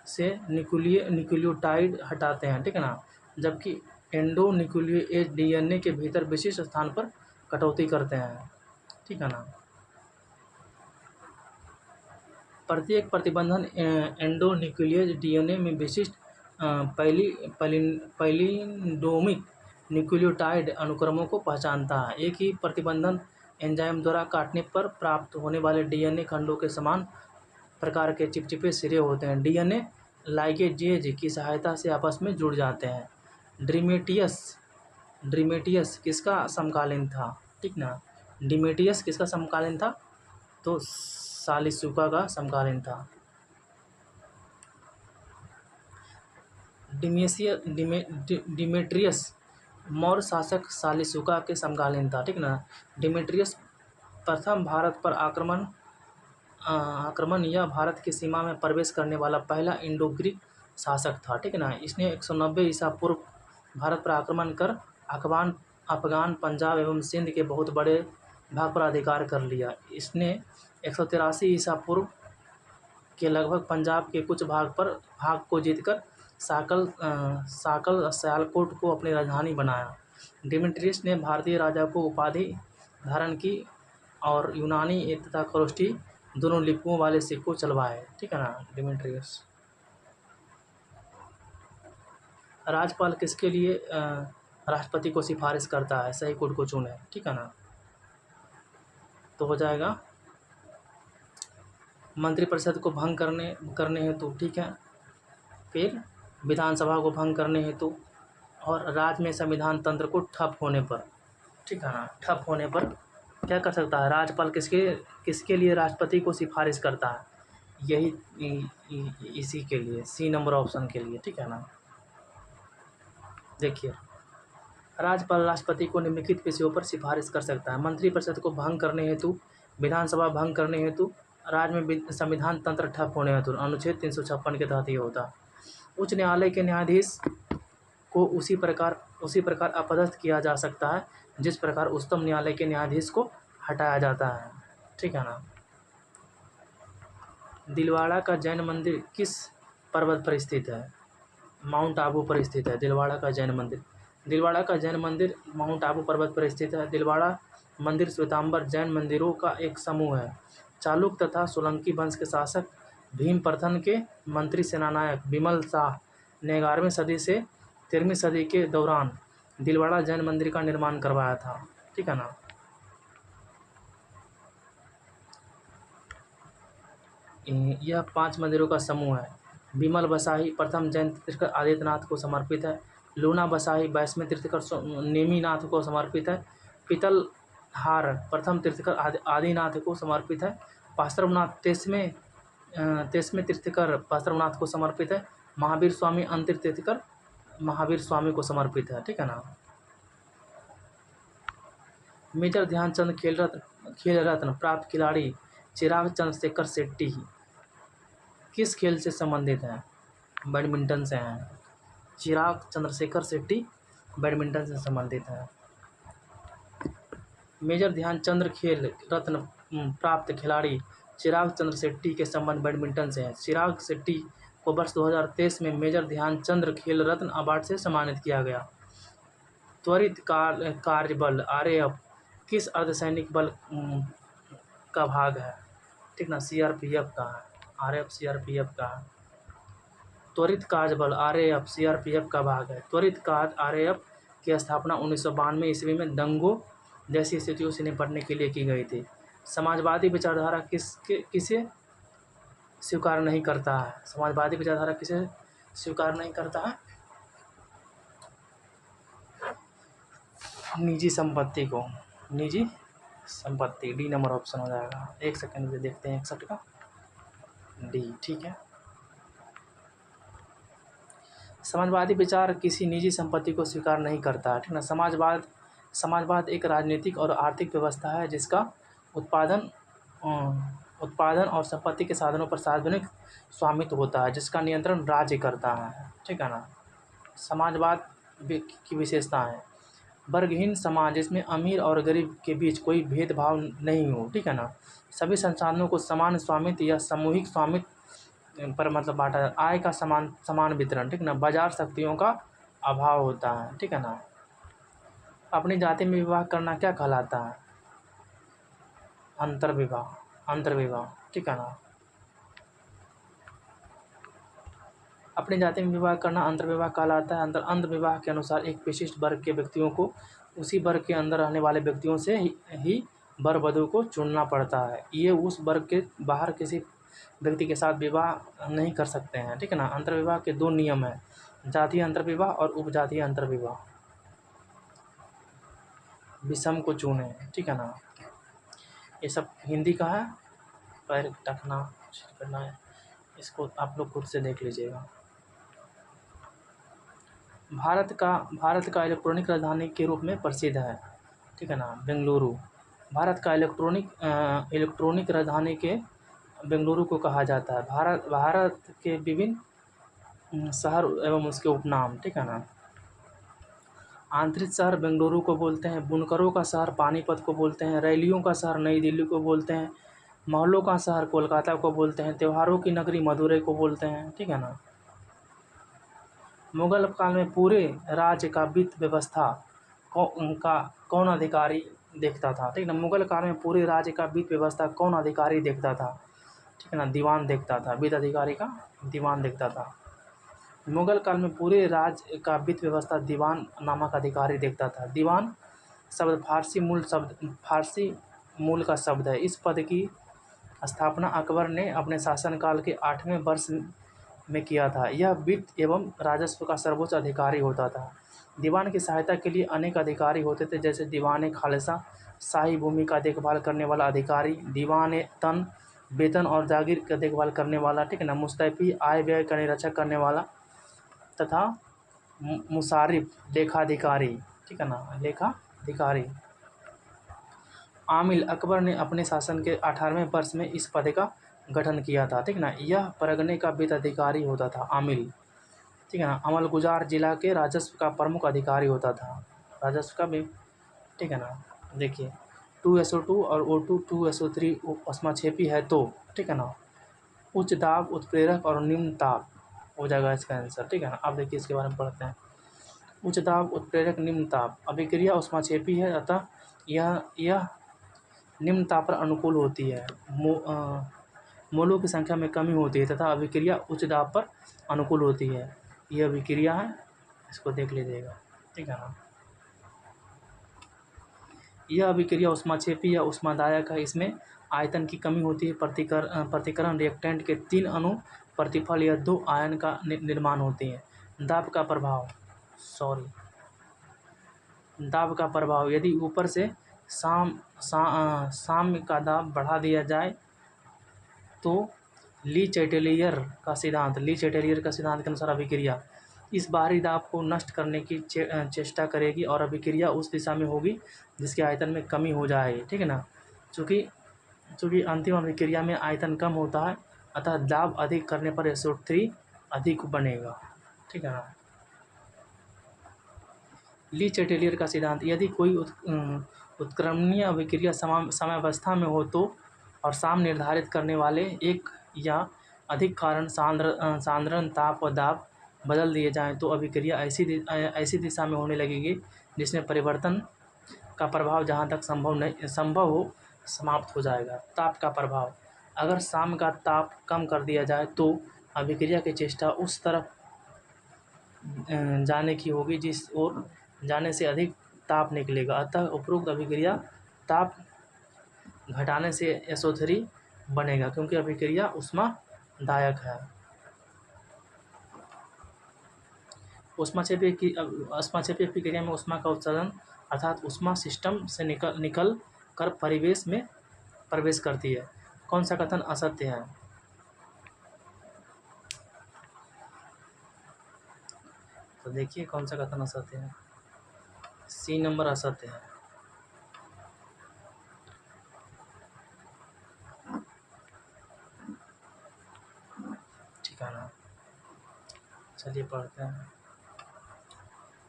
से न्यूक्लियोटाइड हटाते हैं। ठीक है ना। जबकि एंडोन्यूक्लियेज डीएनए के भीतर विशिष्ट स्थान पर कटौती करते हैं। ठीक है ना। प्रत्येक प्रतिबंधन एंडोन्यूक्लियेज डीएनए में विशिष्ट पैलिंडोमिक न्यूक्लियोटाइड अनुक्रमों को पहचानता है। एक ही प्रतिबंधन एंजाइम द्वारा काटने पर प्राप्त होने वाले डीएनए खंडों के समान प्रकार के चिपचिपे सिरे होते हैं। डीएनए लाइगेजेज की सहायता से आपस में जुड़ जाते हैं। ड्रीमेटियस किसका समकालीन था। ठीक ना। डिमेटियस किसका समकालीन था, तो सालिसुका का समकालीन था। डिमेट्रियस मौर्य शासक सालिसुका के समकालीन था। ठीक ना। डिमेट्रियस प्रथम भारत पर आक्रमण या भारत की सीमा में प्रवेश करने वाला पहला इंडो ग्रीक शासक था। ठीक है ना। इसने 190 ईसा पूर्व भारत पर आक्रमण कर अफगान, पंजाब एवं सिंध के बहुत बड़े भाग पर अधिकार कर लिया। इसने 183 ईसा पूर्व के लगभग पंजाब के कुछ भाग को जीतकर सियालकोट को अपनी राजधानी बनाया। डिमेट्रियस ने भारतीय राजा को उपाधि धारण की और यूनानी तथा खरोष्टी दोनों लिपियों वाले सिक्कों चलवाए। ठीक है ना। डिमेट्रियस। राज्यपाल किसके लिए राष्ट्रपति को सिफारिश करता है, सही कोड को चुने। ठीक है ना। तो हो जाएगा मंत्रिपरिषद को भंग करने हेतु। ठीक है। फिर विधानसभा को भंग करने हेतु और राज्य में संविधान तंत्र को ठप होने पर। ठीक है ना। ठप होने पर क्या कर सकता है राज्यपाल, किसके लिए राष्ट्रपति को सिफारिश करता है, यही इसी के लिए, सी नंबर ऑप्शन के लिए। ठीक है ना। देखिए, राज्यपाल राष्ट्रपति को निम्नलिखित विषयों पर सिफारिश कर सकता है। मंत्रिपरिषद को भंग करने हेतु, विधानसभा भंग करने हेतु, राज्य में संविधान तंत्र ठप होने हेतु। अनुच्छेद 356 के तहत ये होता। उच्च न्यायालय के न्यायाधीश को उसी प्रकार अपदस्थ किया जा सकता है जिस प्रकार उच्चतम न्यायालय के न्यायाधीश को हटाया जाता है। ठीक है ना। दिलवाड़ा का जैन मंदिर किस पर्वत पर स्थित है, माउंट आबू पर स्थित है। दिलवाड़ा का जैन मंदिर माउंट आबू पर्वत पर स्थित है। दिलवाड़ा मंदिर श्वेतांबर जैन मंदिरों का एक समूह है। चालुक्य तथा सोलंकी वंश के शासक भीमप्रथन के मंत्री सेनानायक विमल शाह ने 11वीं सदी से 13वीं सदी के दौरान दिलवाड़ा जैन मंदिर का निर्माण करवाया था। ठीक है ना। यह 5 मंदिरों का समूह है। विमल बसाही प्रथम जैन तीर्थंकर आदित्यनाथ को समर्पित है। लूना बसाही वैष्णव तीर्थंकर नेमिनाथ को समर्पित है। पीतल हार प्रथम तीर्थंकर आदिनाथ को समर्पित है। पार्श्वनाथ 23वें तीर्थंकर पार्श्वनाथ को समर्पित है। महावीर स्वामी अंतिम तीर्थंकर महावीर स्वामी को समर्पित है। ठीक है ना। मेजर ध्यानचंद खेल रत्न प्राप्त खिलाड़ी चिराग चंद्रशेखर शेट्टी किस खेल से संबंधित हैं? बैडमिंटन से हैं। चिराग चंद्रशेखर शेट्टी बैडमिंटन से संबंधित हैं। मेजर ध्यानचंद खेल रत्न प्राप्त खिलाड़ी चिराग चंद्र शेट्टी के संबंध बैडमिंटन से है। चिराग शेट्टी को वर्ष 2023 में मेजर ध्यानचंद खेल रत्न अवार्ड से सम्मानित किया गया। त्वरित कार्य बल RAF किस अर्धसैनिक बल का भाग है? ठीक ना, CRPF का है। RAF CRPF का है। त्वरित कार्य बल RAF CRPF का भाग है। त्वरित कार्य RAF की स्थापना 1992 ईस्वी में दंगों जैसी स्थितियों से निपटने के लिए की गई थी। समाजवादी विचारधारा किसे स्वीकार नहीं करता है? समाजवादी विचारधारा किसे स्वीकार नहीं करता है? निजी संपत्ति को। निजी संपत्ति डी नंबर ऑप्शन हो जाएगा। 1 सेकंड में देखते हैं 61 का डी। ठीक है। समाजवादी विचार किसी निजी संपत्ति को स्वीकार नहीं करता है। ठीक ना। समाजवाद एक राजनीतिक और आर्थिक व्यवस्था है जिसका उत्पादन और संपत्ति के साधनों पर सार्वजनिक स्वामित्व होता है, जिसका नियंत्रण राज्य करता है। ठीक है ना। समाजवाद की विशेषता है वर्गहीन समाज जिसमें अमीर और गरीब के बीच कोई भेदभाव नहीं हो। ठीक है ना। सभी संसाधनों को समान स्वामित्व या सामूहिक स्वामित्व पर मतलब बांटा। आय का समान वितरण। ठीक ना। बाजार शक्तियों का अभाव होता है। ठीक है ना। अपनी जाति में विवाह करना क्या कहलाता है? अंतर्विवाह। ठीक है ना। अपनी जाति में विवाह करना अंतर्विवाह कहलाता है। अंतर्विवाह के अनुसार एक विशिष्ट वर्ग के व्यक्तियों को उसी वर्ग के अंदर रहने वाले व्यक्तियों से ही वर वधू को चुनना पड़ता है। ये उस वर्ग के बाहर किसी व्यक्ति के साथ विवाह नहीं कर सकते हैं। ठीक है ना। अंतर्विवाह के 2 नियम हैं, जातीय अंतर्विवाह और उपजातीय अंतर्विवाह। विषम को चुने। ठीक है ना। ये सब हिंदी का है, पैर टकना करना है, इसको आप लोग खुद से देख लीजिएगा। भारत का इलेक्ट्रॉनिक राजधानी के रूप में प्रसिद्ध है। ठीक है ना। बेंगलुरु भारत का इलेक्ट्रॉनिक राजधानी के बेंगलुरु को कहा जाता है। भारत के विभिन्न शहर एवं उसके उपनाम। ठीक है ना। आंतरिक शहर बेंगलुरु को बोलते हैं। बुनकरों का शहर पानीपत को बोलते हैं। रैलियों का शहर नई दिल्ली को बोलते हैं। महलों का शहर कोलकाता को बोलते हैं। त्योहारों की नगरी मदुरई को बोलते हैं। ठीक है ना। मुगल काल में पूरे राज्य का वित्त व्यवस्था कौन अधिकारी देखता था? ठीक है ना। मुगल काल में पूरे राज्य का वित्त व्यवस्था कौन अधिकारी देखता था? ठीक है ना। दीवान देखता था। वित्त अधिकारी का दीवान देखता था। मुगल काल में पूरे राज्य का वित्त व्यवस्था दीवान नामक अधिकारी देखता था। दीवान शब्द फारसी मूल का शब्द है। इस पद की स्थापना अकबर ने अपने शासनकाल के 8वें वर्ष में किया था। यह वित्त एवं राजस्व का सर्वोच्च अधिकारी होता था। दीवान की सहायता के लिए अनेक अधिकारी होते थे, जैसे दीवान खालसा शाही भूमि का देखभाल करने वाला अधिकारी, दीवान तन वेतन और जागीर का देखभाल करने वाला। ठीक है ना। मुस्तैफी आय व्यय का निरीक्षण करने वाला तथा मुसारिफ लेखाधिकारी। ठीक है ना। लेखाधिकारी। आमिल अकबर ने अपने शासन के 18वें वर्ष में इस पद का गठन किया था। ठीक है ना। यह परगने का वित्त अधिकारी होता था। आमिल। ठीक है ना। अमलगुजार जिला के राजस्व का प्रमुख अधिकारी होता था। राजस्व का भी। ठीक है ना। देखिए 2SO2 और O2 2SO3 उष्माक्षेपी है तो। ठीक है ना। उच्च दाब उत्प्रेरक और निम्न ताप हो जाएगा इसका आंसर। ठीक है ना। अब देखिए इसके बारे में पढ़ते हैं। उच्च दाब उत्प्रेरक निम्न ताप अभिक्रिया उष्माक्षेपी है, अतः यह निम्न ताप पर अनुकूल होती है। मोलों की संख्या में कमी होती है तथा अभिक्रिया उच्च दाब पर अनुकूल होती है। यह अभिक्रिया है, इसको देख लीजिएगा। ठीक है ना। यह अभिक्रिया ऊष्माक्षेपी या ऊष्मादायक है। इसमें आयतन की कमी होती है। प्रतिकरण रिएक्टेंट के 3 अणु प्रतिफल या 2 आयन का निर्माण होते हैं। दाब का प्रभाव दाब का प्रभाव यदि ऊपर से साम्य का दाब बढ़ा दिया जाए तो ली चैटेलियर का सिद्धांत के अनुसार अभिक्रिया इस बाहरी दाब को नष्ट करने की चेष्टा करेगी और अभिक्रिया उस दिशा में होगी जिसके आयतन में कमी हो जाएगी। ठीक है ना। चूँकि अंतिम अभिक्रिया में आयतन कम होता है, अतः दाब अधिक करने पर SO3 अधिक बनेगा। ठीक है ना। ली चैटेलियर का सिद्धांत यदि कोई उत्क्रमणीय अभिक्रिया समयावस्था में हो तो और साम निर्धारित करने वाले एक या अधिक कारण सांद्रण ताप और दाब बदल दिए जाएं तो अभिक्रिया ऐसी दिशा में होने लगेगी जिसमें परिवर्तन का प्रभाव जहां तक संभव हो समाप्त हो जाएगा। ताप का प्रभाव अगर साम का ताप कम कर दिया जाए तो अभिक्रिया की चेष्टा उस तरफ जाने की होगी जिस ओर जाने से अधिक ताप निकलेगा। अतः उपरोक्त अभिक्रिया ताप घटाने से SO3 बनेगा क्योंकि अभिक्रिया ऊष्मादायक है। ऊष्माक्षेपी अभिक्रिया में ऊष्मा का उत्सर्जन अर्थात ऊष्मा सिस्टम से निकल कर परिवेश में प्रवेश करती है। कौन सा कथन असत्य है? तो देखिए कौन सा कथन असत्य है। C नंबर असत्य है। ठीक है ना। चलिए पढ़ते हैं।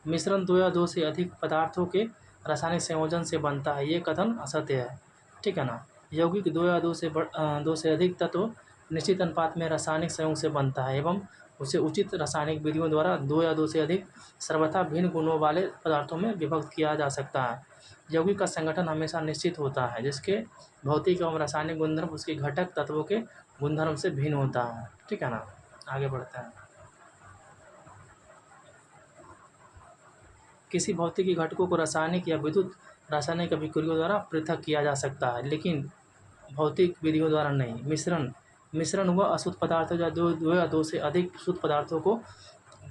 मिश्रण 2 या 2 से अधिक पदार्थों के रासायनिक संयोजन से बनता है, ये कथन असत्य है। ठीक है ना। यौगिक 2 या 2 से अधिक तत्व निश्चित अनुपात में रासायनिक संयोग से बनता है एवं उसे उचित रासायनिक विधियों द्वारा 2 या 2 से अधिक सर्वथा भिन्न गुणों वाले पदार्थों में विभक्त किया जा सकता है। यौगिक का संगठन हमेशा निश्चित होता है जिसके भौतिक एवं रासायनिक गुणधर्म उसके घटक तत्वों के गुणधर्म से भिन्न होता है। ठीक है ना। आगे बढ़ते हैं। किसी भौतिकी घटकों को रासायनिक या विद्युत रासायनिक अभिक्रियाओं द्वारा पृथक किया जा सकता है लेकिन भौतिक विधियों द्वारा नहीं। मिश्रण वह अशुद्ध पदार्थ या 2 या 2 से अधिक शुद्ध पदार्थों को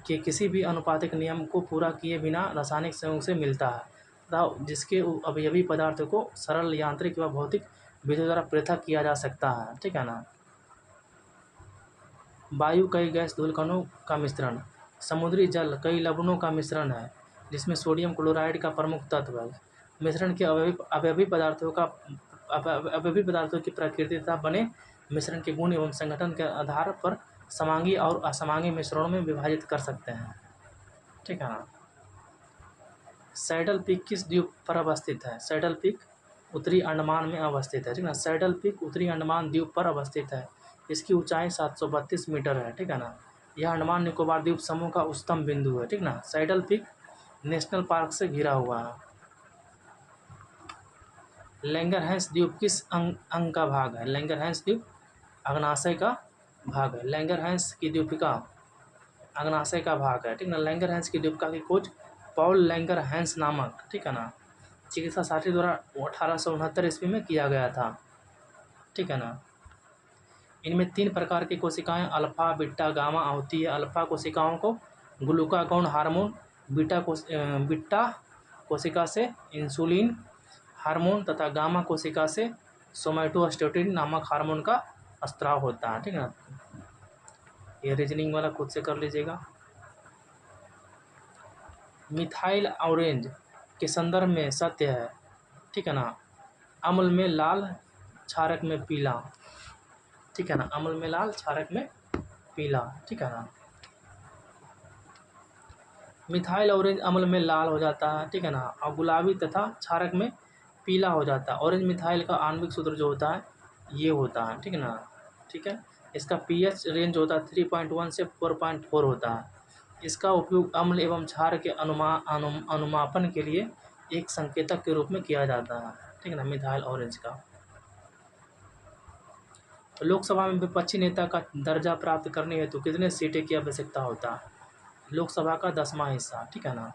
के किसी भी अनुपातिक नियम को पूरा किए बिना रासायनिक संयोग से मिलता है तथा जिसके अवयवी पदार्थों को सरल यांत्रिक व भौतिक विधियों द्वारा पृथक किया जा सकता है। ठीक है ना। वायु कई गैस धूलकणों का मिश्रण, समुद्री जल कई लवणों का मिश्रण है जिसमें सोडियम क्लोराइड का प्रमुख तत्व है। मिश्रण के अवयवी पदार्थों की प्रकृति तथा बने मिश्रण के गुण एवं संगठन के आधार पर समांगी और असमांगी मिश्रणों में विभाजित कर सकते हैं। ठीक है ना। सैडल पीक किस द्वीप पर अवस्थित है? सैडल पीक उत्तरी अंडमान में अवस्थित है। ठीक है ना। सैडल पीक उत्तरी अंडमान द्वीप पर अवस्थित है। इसकी ऊंचाई 732 मीटर है। ठीक है ना। यह अंडमान निकोबार द्वीप समूह का उच्चतम बिंदु है। ठीक ना। सैडल पीक नेशनल पार्क से घिरा हुआ है। लैंगरहैंस द्वीप किस अंग का भाग है? लैंगरहैंस द्वीप अग्नाशय का भाग है। लैंगरहैंस की द्वीपिका अग्नाशय का भाग है। ठीक ना। लैंगरहैंस की द्वीपिका की खोज पॉल लैंगरहैंस नामक, ठीक है ना, चिकित्सा शास्त्री द्वारा 1869 ईस्वी में किया गया था। ठीक है ना। इनमें 3 प्रकार की कोशिकाएं अल्फा बीटा गामा होती है। अल्फा कोशिकाओं को ग्लूकागॉन हार्मोन, बीटा कोशिका से इंसुलिन हार्मोन तथा गामा कोशिका से सोमैटोस्टेटिन नामक हार्मोन का स्त्राव होता है। ठीक है ना। ये रीजनिंग वाला खुद से कर लीजिएगा। मिथाइल ऑरेंज के संदर्भ में सत्य है। ठीक है ना। अम्ल में लाल, क्षारक में पीला। ठीक है ना। अम्ल में लाल, क्षारक में पीला। ठीक है ना। मिथाइल ऑरेंज अम्ल में लाल हो जाता है। ठीक है ना। और गुलाबी तथा क्षारक में पीला हो जाता है। ऑरेंज मिथाइल का आणविक सूत्र जो होता है ये होता है। ठीक है ना। ठीक है। इसका pH रेंज होता है 3.1 से 4.4 होता है। इसका उपयोग अम्ल एवं क्षार के अनुमापन के लिए एक संकेतक के रूप में किया जाता है। ठीक है ना। मिथाइल ऑरेंज का लोकसभा में विपक्षी नेता का दर्जा प्राप्त करने हेतु कितने सीटें की आवश्यकता होता है? लोकसभा का 10वां हिस्सा। ठीक है ना।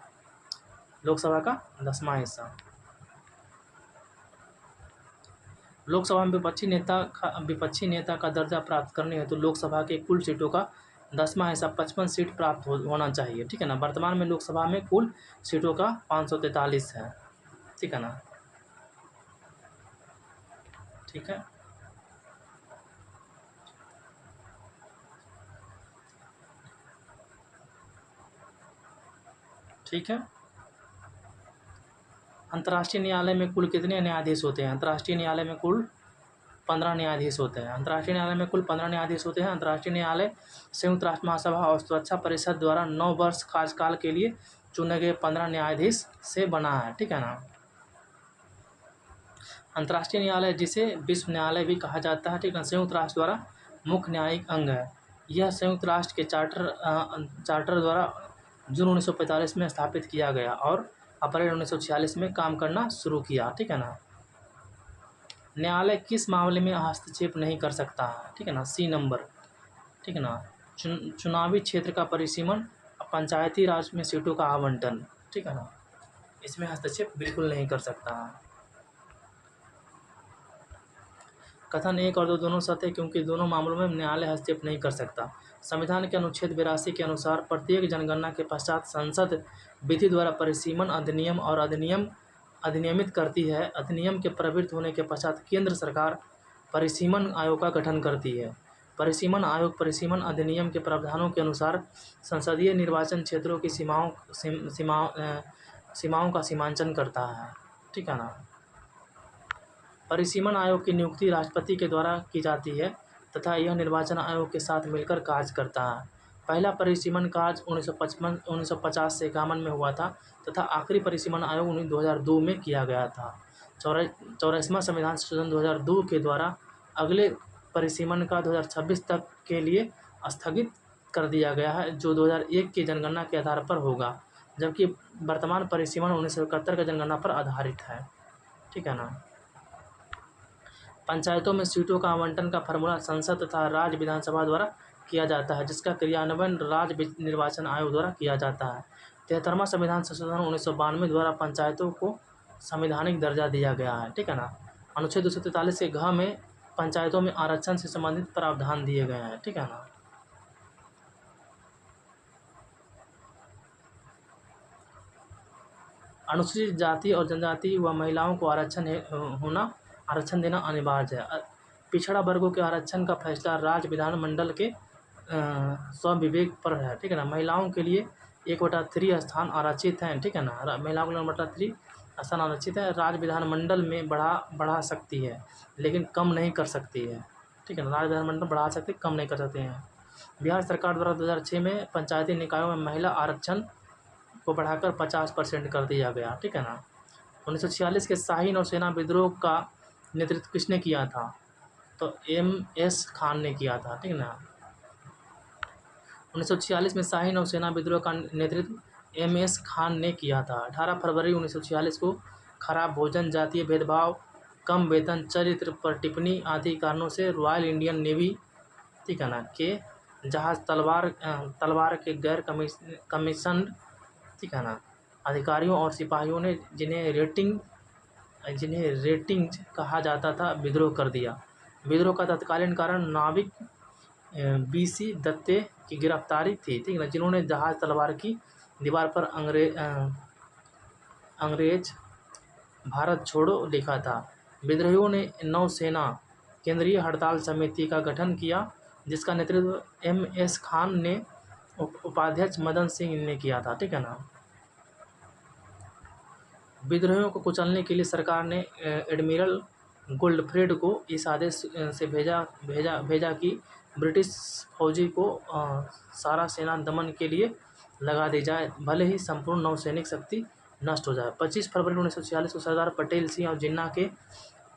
लोकसभा का 10वां हिस्सा। लोकसभा में विपक्षी नेता का दर्जा प्राप्त करने हेतु लोकसभा के कुल सीटों का 10वां हिस्सा 55 सीट प्राप्त होना चाहिए, ठीक है ना। वर्तमान में लोकसभा में कुल सीटों का 543 है, ठीक है ना। ठीक है, ठीक है। अंतर्राष्ट्रीय न्यायालय में कुल कितने न्यायाधीश होते हैं? अंतर्राष्ट्रीय न्यायालय में कुल 15 न्यायाधीश होते हैं। अंतर्राष्ट्रीय न्यायालय में कुल 15 न्यायाधीश होते हैं। अंतर्राष्ट्रीय न्यायालय संयुक्त राष्ट्र महासभा और सुरक्षा परिषद द्वारा 9 वर्ष कार्यकाल के लिए चुने गए 15 न्यायाधीश से बना है, ठीक है ना। अंतर्राष्ट्रीय न्यायालय, जिसे विश्व न्यायालय भी कहा जाता है, ठीक है, संयुक्त राष्ट्र द्वारा मुख्य न्यायिक अंग है। यह संयुक्त राष्ट्र के चार्टर द्वारा जून 1945 में स्थापित किया गया और अप्रैल 1946 में काम करना शुरू किया, ठीक है ना। न्यायालय किस मामले में हस्तक्षेप नहीं कर सकता है? ठीक है ना, सी नंबर, ठीक है ना। चुनावी क्षेत्र का परिसीमन, पंचायती राज में सीटों का आवंटन, ठीक है ना, इसमें हस्तक्षेप बिल्कुल नहीं कर सकता है। कथन 1 और 2 दोनों सत्य, क्योंकि दोनों मामलों में न्यायालय हस्तक्षेप नहीं कर सकता। संविधान के अनुच्छेद 82 के अनुसार प्रत्येक जनगणना के पश्चात संसद विधि द्वारा परिसीमन अधिनियम और अधिनियमित करती है। अधिनियम के प्रवृत्त होने के पश्चात केंद्र सरकार परिसीमन आयोग का गठन करती है। परिसीमन आयोग परिसीमन अधिनियम के प्रावधानों के अनुसार संसदीय निर्वाचन क्षेत्रों की सीमाओं का सीमांकन करता है, ठीक है ना। परिसीमन आयोग की नियुक्ति राष्ट्रपति के द्वारा की जाती है तथा यह निर्वाचन आयोग के साथ मिलकर कार्य करता है। पहला परिसीमन कार्य 1950 से 51 में हुआ था तथा आखिरी परिसीमन आयोग 2002 में किया गया था। 84वां संविधान संशोधन 2002 के द्वारा अगले परिसीमन का 2026 तक के लिए स्थगित कर दिया गया है, जो 2001 की जनगणना के आधार पर होगा, जबकि वर्तमान परिसीमन 1971 की जनगणना पर आधारित है, ठीक है ना। पंचायतों में सीटों का आवंटन का फॉर्मूला संसद तथा राज्य विधानसभा द्वारा किया जाता है, जिसका क्रियान्वयन राज्य निर्वाचन आयोग द्वारा किया जाता है। 73वां संविधान संशोधन 1992 द्वारा पंचायतों को संवैधानिक दर्जा दिया गया है, ठीक है ना। अनुच्छेद 243 के घ में पंचायतों में आरक्षण से संबंधित प्रावधान दिए गए हैं, ठीक है ना। अनुसूचित जाति और जनजाति व महिलाओं को आरक्षण देना अनिवार्य है। पिछड़ा वर्गों के आरक्षण का फैसला राज्य विधानमंडल के स्वविवेक पर है, ठीक है ना। महिलाओं के लिए 1/3 स्थान आरक्षित हैं, ठीक है ना। महिलाओं के लिए 1/3 स्थान आरक्षित है। राज्य विधानमंडल में बढ़ा सकती है, लेकिन कम नहीं कर सकती है, ठीक है ना। राज्य विधानमंडल बढ़ा सकती है, कम नहीं कर सकते हैं। बिहार सरकार द्वारा 2006 में पंचायती निकायों में महिला आरक्षण को बढ़ाकर 50% कर दिया गया, ठीक है ना। 1946 के शाही नौसेना विद्रोह का नेतृत्व किसने किया था? तो MS खान ने किया था, ठीक है ना। 1946 में शाही नौसेना विद्रोह का नेतृत्व MS खान ने किया था। 18 फरवरी 1946 को खराब भोजन, जातीय भेदभाव, कम वेतन, चरित्र पर टिप्पणी आदि कारणों से रॉयल इंडियन नेवी, ठीक है ना, के जहाज तलवार के गैर कमीशन्ड, ठीक है ना, अधिकारियों और सिपाहियों ने जिन्हें रेटिंग कहा जाता था, विद्रोह कर दिया। विद्रोह का तत्कालीन कारण नाविक BC दत्ते की गिरफ्तारी थी, ठीक है ना, जिन्होंने जहाज तलवार की दीवार पर अंग्रेज भारत छोड़ो लिखा था। विद्रोहियों ने नौसेना केंद्रीय हड़ताल समिति का गठन किया, जिसका नेतृत्व MS खान ने उपाध्यक्ष मदन सिंह ने किया था, ठीक है ना। विद्रोहियों को कुचलने के लिए सरकार ने एडमिरल गोल्डफ्रेड को इस आदेश से भेजा कि ब्रिटिश फौजी को सारा सेना दमन के लिए लगा दी जाए, भले ही संपूर्ण नौसैनिक शक्ति नष्ट हो जाए। 25 फरवरी 1946 को सरदार पटेल सिंह और जिन्ना के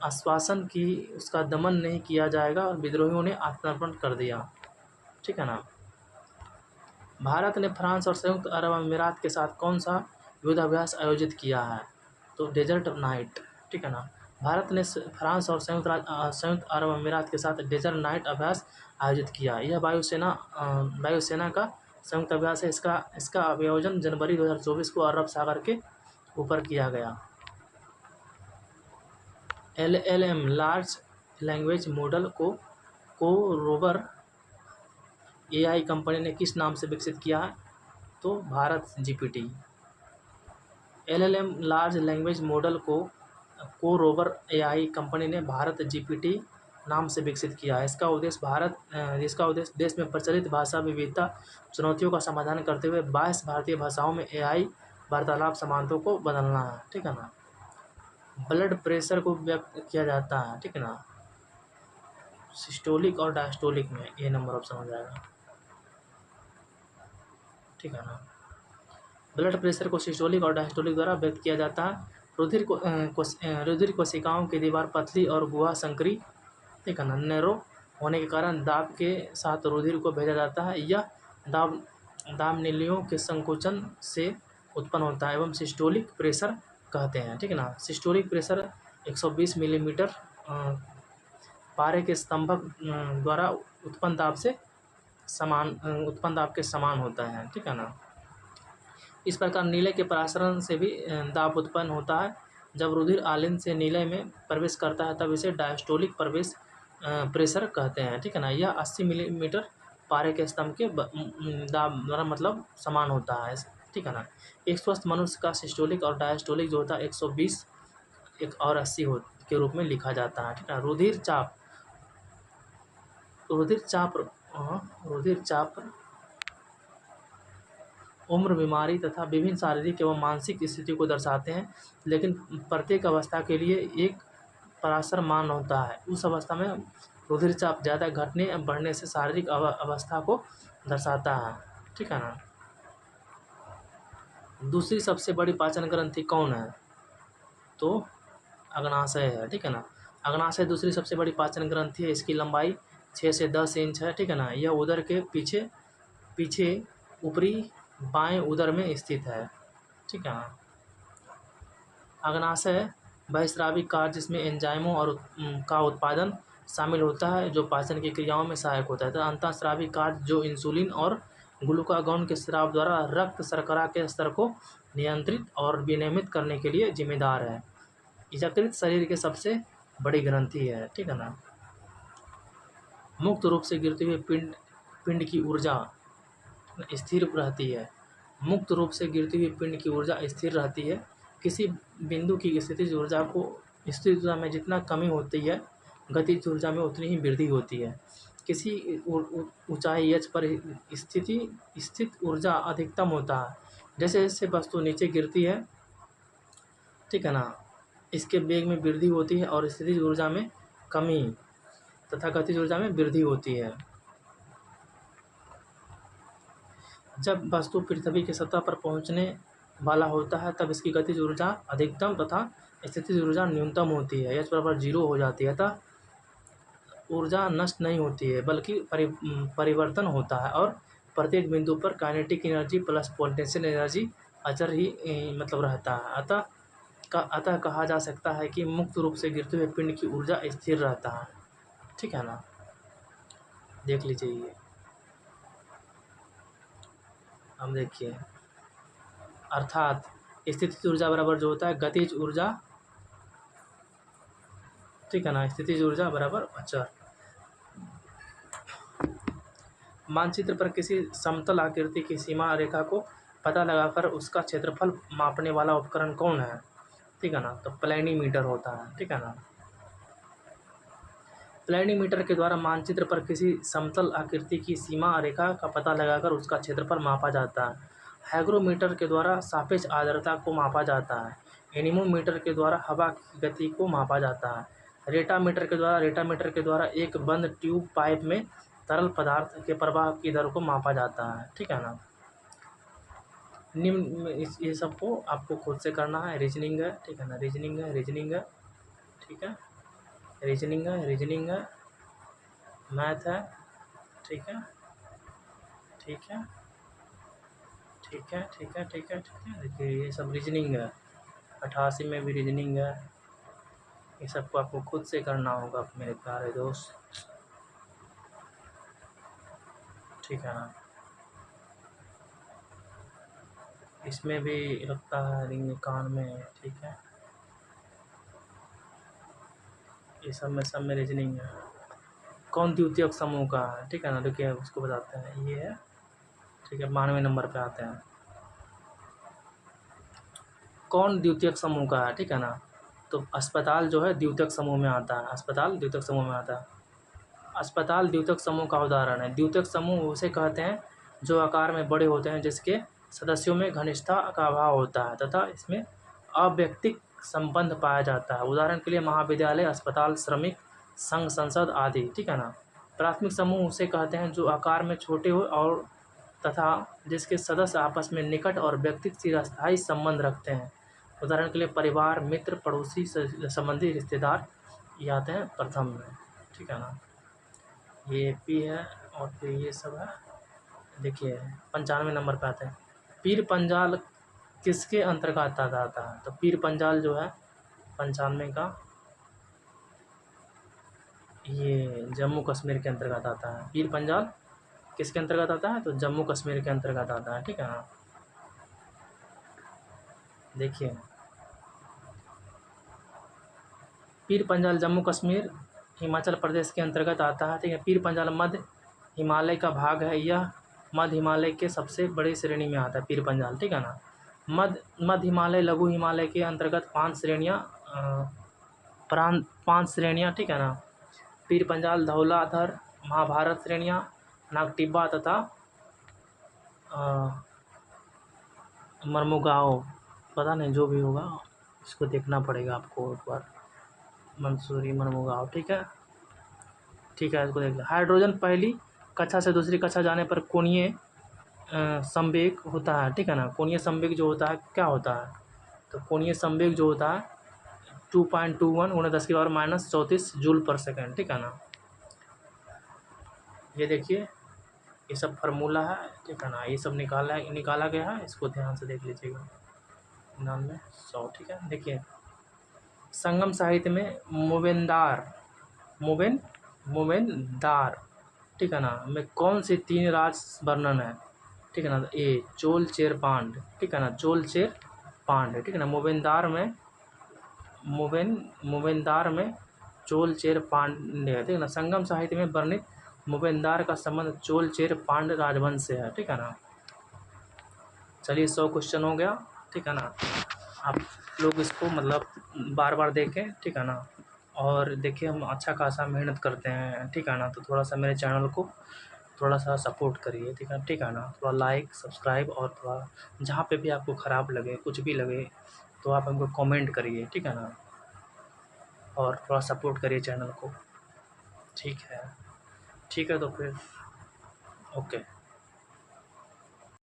आश्वासन कि उसका दमन नहीं किया जाएगा और विद्रोहियों ने आत्मसमर्पण कर दिया, ठीक है ना। भारत ने फ्रांस और संयुक्त अरब अमीरात के साथ कौन सा युद्धाभ्यास आयोजित किया है? तो डेजर्ट नाइट, ठीक है ना। भारत ने फ्रांस और संयुक्त अरब अमीरात के साथ डेजर्ट नाइट अभ्यास आयोजित किया। यह वायुसेना का संयुक्त अभ्यास है। इसका आयोजन जनवरी 2024 को अरब सागर के ऊपर किया गया। LLM लार्ज लैंग्वेज मॉडल को रोवर AI कंपनी ने किस नाम से विकसित किया है? तो Bharat GPT। LLM large language model को रोवर AI कंपनी ने भारत GPT नाम से विकसित किया है। इसका उद्देश्य देश में प्रचलित भाषा विविधता चुनौतियों का समाधान करते हुए 22 भारतीय भाषाओं में AI वार्तालाप समानताओं को बदलना है। ठीक है ना। ब्लड प्रेशर को व्यक्त किया जाता है। ठीक है ना, सिस्टोलिक और डायस्टोलिक में। ये नंबर ऑप्शन हो जाएगा। ठीक है ना। ब्लड प्रेशर को सिस्टोलिक और डायस्टोलिक द्वारा व्यक्त किया जाता है। रुधिर कोशिकाओं की दीवार पतली और गुहा संकरी, ठीक है ना, नैरो होने के कारण दाब के साथ रुधिर को भेजा जाता है। यह दाब दाब नलियों के संकोचन से उत्पन्न होता है एवं सिस्टोलिक प्रेशर कहते हैं। ठीक है ना। सिस्टोलिक प्रेशर 120 मिलीमीटर पारे के स्तंभक द्वारा उत्पन्न दाब के समान होता है। ठीक है ना। इस प्रकार नीले के परासरण से भी दाब उत्पन्न होता है। जब रुधिर आलिंद से नीले में प्रवेश करता है तब इसे डायस्टोलिक प्रेशर कहते हैं। ठीक है ना। यह 80 मिलीमीटर पारे के स्तंभ के दाब द्वारा मतलब समान होता है। ठीक है ना। एक स्वस्थ मनुष्य का सिस्टोलिक और डायस्टोलिक जो होता है 120 और 80 के रूप में लिखा जाता है। ठीक है। रुधिर चाप उम्र, बीमारी तथा विभिन्न शारीरिक एवं मानसिक स्थिति को दर्शाते हैं, लेकिन प्रत्येक अवस्था के लिए एक पराशर मान होता है। उस अवस्था में रुधिर चाप ज़्यादा घटने बढ़ने से शारीरिक अवस्था को दर्शाता है। ठीक है ना। दूसरी सबसे बड़ी पाचन ग्रंथि कौन है? तो अग्नाशय है। ठीक है ना। अग्नाशय दूसरी सबसे बड़ी पाचन ग्रंथि है। इसकी लंबाई 6 से 10 इंच है। ठीक है ना। यह उदर के पीछे ऊपरी बाएं उदर में स्थित है। ठीक है ना। अग्नाशय बहिस्रावी कार्य जिसमें एंजाइमों और का उत्पादन शामिल होता है जो पाचन की क्रियाओं में सहायक होता है। तो अंतःस्रावी कार्य जो इंसुलिन और ग्लूकागॉन के स्राव द्वारा रक्त शर्करा के स्तर को नियंत्रित और विनियमित करने के लिए जिम्मेदार है। यकृत शरीर के सबसे बड़ी ग्रंथि है। ठीक है ना। मुक्त रूप से गिरते हुए पिंड की ऊर्जा स्थिर रहती है। मुक्त रूप से गिरती हुई पिंड की ऊर्जा स्थिर रहती है। किसी बिंदु की स्थितिज ऊर्जा में जितना कमी होती है गतिज ऊर्जा में उतनी ही वृद्धि होती है। किसी ऊंचाई h पर स्थित ऊर्जा अधिकतम होता है। जैसे जैसे वस्तु नीचे गिरती है, ठीक है ना, इसके वेग में वृद्धि होती है और स्थितिज ऊर्जा में कमी तथा गतिज ऊर्जा में वृद्धि होती है। जब वस्तु पृथ्वी की सतह पर पहुंचने वाला होता है तब इसकी गतिज ऊर्जा अधिकतम तथा स्थितिज ऊर्जा न्यूनतम होती है। h बराबर 0 हो जाती है। अतः ऊर्जा नष्ट नहीं होती है बल्कि परिवर्तन होता है और प्रत्येक बिंदु पर kinetic energy plus potential energy अचर ही मतलब रहता है। अतः कहा जा सकता है कि मुक्त रूप से गिरते हुए पिंड की ऊर्जा स्थिर रहता है। ठीक है ना। देख लीजिए ये। हम देखिए, अर्थात स्थितिज ऊर्जा बराबर जो होता है गतिज ऊर्जा, ठीक है ना, स्थितिज ऊर्जा बराबर अचर। मानचित्र पर किसी समतल आकृति की सीमा रेखा को पता लगाकर उसका क्षेत्रफल मापने वाला उपकरण कौन है? ठीक है ना। तो प्लेनीमीटर होता है। ठीक है ना। प्लेनीमीटर के द्वारा मानचित्र पर किसी समतल आकृति की सीमा रेखा का पता लगाकर उसका क्षेत्रफल मापा जाता है। हाइग्रोमीटर के द्वारा सापेक्ष आर्द्रता को मापा जाता है। एनीमोमीटर के द्वारा हवा की गति को मापा जाता है। रेटामीटर के द्वारा एक बंद ट्यूब पाइप में तरल पदार्थ के प्रवाह की दर को मापा जाता है। ठीक है ना। निम्न ये सबको आपको खुद से करना है। रीजनिंग है। ठीक है ना। रीजनिंग है। ठीक है। रीजनिंग है। मैथ है। ठीक है। ठीक है। ठीक है। ठीक है। ठीक है। ठीक है। देखिए ये सब रीजनिंग है। 88 में भी रीजनिंग है। ये सबको आपको खुद से करना होगा मेरे प्यारे दोस्त। ठीक है ना। इसमें भी लगता है रिंग कान में। ठीक है। ये सब में रीजनिंग है। कौन द्वितीयक समूह का है, ठीक है ना, देखिए उसको बताते हैं, ये है, ठीक है, 92 नंबर पे आते हैं। कौन द्वितीयक समूह का है, ठीक है ना, तो अस्पताल जो है द्वितीयक समूह में आता है, अस्पताल द्वितीयक समूह में आता है। अस्पताल द्वितीयक समूह का उदाहरण है। द्वितीयक समूह उसे कहते हैं जो आकार में बड़े होते हैं, जिसके सदस्यों में घनिष्ठता का अभाव होता है तथा इसमें अव्यक्तिक संबंध पाया जाता है। उदाहरण के लिए महाविद्यालय, अस्पताल, श्रमिक संघ, संसद आदि, ठीक है ना। प्राथमिक समूह उसे कहते हैं जो आकार में छोटे हो और तथा जिसके सदस्य आपस में निकट और व्यक्तिगत चिरस्थायी संबंध रखते हैं। उदाहरण के लिए परिवार, मित्र, पड़ोसी, संबंधी, रिश्तेदार ये आते हैं प्रथम में, ठीक है ना। ये पी है और फिर ये सब है। देखिए 95 नंबर पे आते हैं। पीर पंजाल किसके अंतर्गत आता है, तो पीर पंजाल जो है 95 का ये जम्मू कश्मीर के अंतर्गत आता है। पीर पंजाल किसके अंतर्गत आता है, तो जम्मू कश्मीर के अंतर्गत आता है, ठीक है ना। देखिए पीर पंजाल जम्मू कश्मीर हिमाचल प्रदेश के अंतर्गत आता है, ठीक है। पीर पंजाल मध्य हिमालय का भाग है, यह मध्य हिमालय के सबसे बड़ी श्रेणी में आता है पीर पंजाल, ठीक है ना। मध्य हिमालय, लघु हिमालय के अंतर्गत 5 श्रेणियाँ, ठीक है ना। पीर पंजाल, धौलाधर, महाभारत श्रेणियाँ, नागटिब्बा तथा मर्मुगाओ, पता नहीं जो भी होगा इसको देखना पड़ेगा आपको एक बार। मंसूरी, मर्मुगाओ, ठीक है, ठीक है, इसको देख लें। हाइड्रोजन पहली कक्षा से दूसरी कक्षा जाने पर कोणीय संवेग होता है, ठीक है ना। कोणीय संवेग जो होता है क्या होता है, तो कोणीय संवेग जो होता है 2.21 × 10⁻⁻34 जूल पर सेकेंड, ठीक है ना। ये देखिए ये सब फार्मूला है, ठीक है ना, ये सब निकाला गया है, इसको ध्यान से देख लीजिएगा। 99 100, ठीक है। देखिए संगम साहित्य में मोवेनदार, ठीक है ना, में कौन से 3 राज वर्णन है, ठीक है ना। ए चोल, चेर, पांड, ठीक है ना, चोल, चेर, पांड, ठीक है ना। मोवेनदार में चोल, चेर, पांड्य, ठीक है ना। संगम साहित्य में वर्णित मोवेनदार का संबंध चोल, चेर, पांड्य राजवंश से है, ठीक है ना। चलिए 100 क्वेश्चन हो गया, ठीक है ना। आप लोग इसको मतलब बार बार देखें, ठीक है ना। और देखिए हम अच्छा खासा मेहनत करते हैं, ठीक है ना, तो थोड़ा सा मेरे चैनल को थोड़ा सा सपोर्ट करिए, ठीक है, ठीक है ना। थोड़ा लाइक, सब्सक्राइब और थोड़ा जहाँ पे भी आपको ख़राब लगे, कुछ भी लगे तो आप हमको कमेंट करिए, ठीक है ना, और थोड़ा सपोर्ट करिए चैनल को, ठीक है, ठीक है। तो फिर ओके।